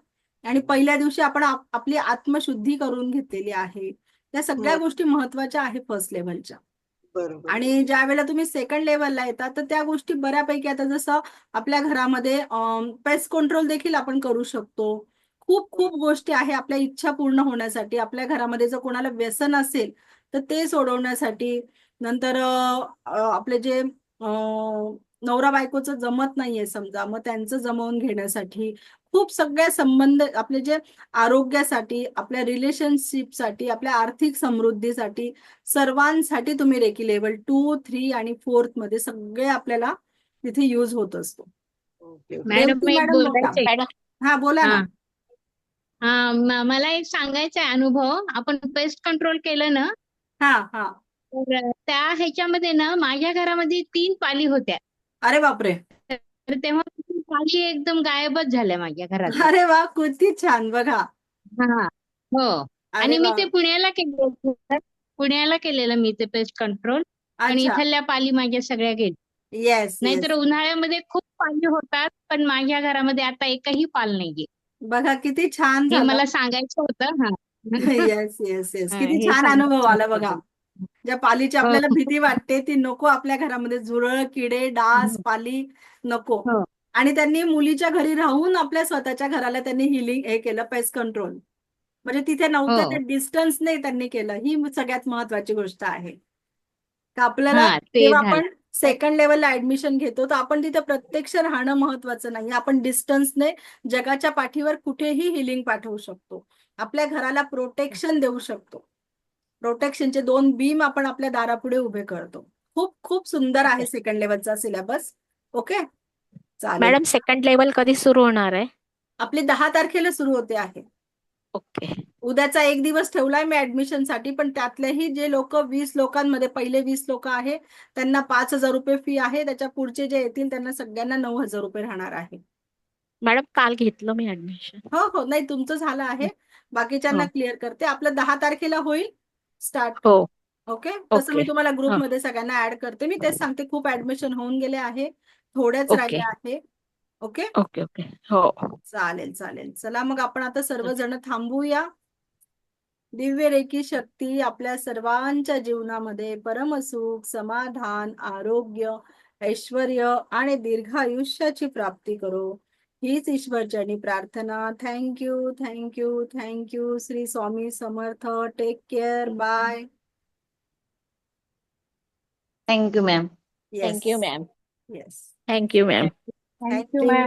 आणि पहिल्या दिवशी आपण आपली आत्मशुद्धी करून घेतलेली आहे. त्या सगळ्या हम्म. गोष्टी महत्वाच्या आहे फर्स्ट लेवलच्या. बरोबर. आणि ज्या वेळेला तुम्ही सेकंड लेवलला येतात तर त्या गोष्टी बऱ्यापैकी आता जसं आपल्या घरामध्ये पेस्ट कंट्रोल देखील आपण करू शकतो. खूप खूप गोष्टी आहे आपल्या इच्छा पूर्ण होण्यासाठी. आपल्या घरामध्ये जर कोणाला व्यसन असेल तर ते सोडवण्यासाठी. नंतर आपले जे नवरा बायकोचं जमत नाहीये समजा मग त्यांचं जमवून घेण्यासाठी. खूप सगळ्या संबंध आपले जे आरोग्यासाठी, आपल्या रिलेशनशिपसाठी, आपल्या आर्थिक समृद्धीसाठी, सर्वांसाठी तुम्ही रेकी लेवल 2, 3 आणि 4 मध्ये सगळे आपल्याला तिथे युज होत असतो. Okay okay. मॅडम रेवती एक मॅडम बोला. बोलायचंय. हा बोला हा ना. मला एक सांगायचा आहे अनुभव. आपण पेस्ट कंट्रोल केलं ना, हा हा. तर त्या ह्याच्यामध्ये ना माझ्या घरामध्ये 3 पाली होत्या. अरे बापरे. तर तेव्हा 3 पाली एकदम गायबच झाल्या माझ्या घरातल्या. अरे वा किती छान बघा. हा हो. अरे आणि मी वा. ते पुण्याला केलेलं मी ते पेस्ट कंट्रोल. पण अच्छा. इथल्या पाली माझ्या सगळ्या गेल्या. येस नाहीतर येस. उन्हाळ्यामध्ये खूप पाली होतात पण माझ्या घरामध्ये आता एकही पाल नाहीये. बघा किती छान हे झालं. मला सांगायचं होतं. हा येस येस येस. किती हे छान अनुभव आला सांगायचं बघा. होतं. ज्या पालीची हो आपल्याला भीती वाटते ती नको आपल्या घरामध्ये. झुरळ, किडे, डास, पाली नको. हो आणि त्यांनी मुलीच्या घरी राहून आपल्या स्वतःच्या घराला त्यांनी हिलिंग हे केलं पेस्ट कंट्रोल. म्हणजे तिथे नव्हतं ते हो डिस्टन्सने त्यांनी केलं. ही सगळ्यात महत्वाची गोष्ट आहे. का आपल्याला हा ते जेव्हा झालं. आपण सेकंड लेवलला ऍडमिशन घेतो तर आपण तिथे प्रत्यक्ष राहणं महत्वाचं नाही. आपण डिस्टन्सने जगाच्या पाठीवर कुठेही हिलिंग पाठवू शकतो. आपल्या घराला प्रोटेक्शन देऊ शकतो. प्रोटेक्शनचे 2 बीम आपण आपल्या दारापुढे उभे करतो. खूप खूप सुंदर आहे सेकंड लेवलचा सिलेबस. ओके चालेल. मॅडम सेकंड लेवल कधी सुरू होणार आहे? आपली 10 तारखेला सुरू होते आहे. ओके. उद्याचा एक दिवस ठेवलाय मी ऍडमिशनसाठी. पण त्यातलेही जे लोक 20 लोकांमध्ये पहिले 20 लोक आहे त्यांना 5,000 रुपये फी आहे. त्याच्या पुढचे जे येतील त्यांना सगळ्यांना 9,000 रुपये राहणार आहे. मॅडम काल घेतलं मी ऍडमिशन. हो हो नाही तुमचं झालं आहे. बाकीच्यांना हो क्लिअर करते. आपलं 10 तारखेला होईल स्टार्ट. हो ओके तसं मी ओके. तुम्हाला हा ग्रुपमध्ये सगळ्यांना ऍड करते. मी तेच सांगते खूप ऍडमिशन होऊन गेले आहे. थोड्याच ओके राहिल्या आहे. ओके ओके ओके हो. चालेल चालेल. चला मग आपण आता सर्वजण थांबूया. दिव्य रेकी शक्ती आपल्या सर्वांच्या जीवनामध्ये परमसुख, समाधान, आरोग्य, ऐश्वर्य आणि दीर्घ आयुष्याची प्राप्ती करो. हीच ईश्वरचरणी प्रार्थना. Thank you thank you thank you. Shri Swami Samarth. Take care. Bye. Thank you ma'am. Yes thank you ma'am. Yes. Thank you ma'am. Thank you thank you. Ma'am.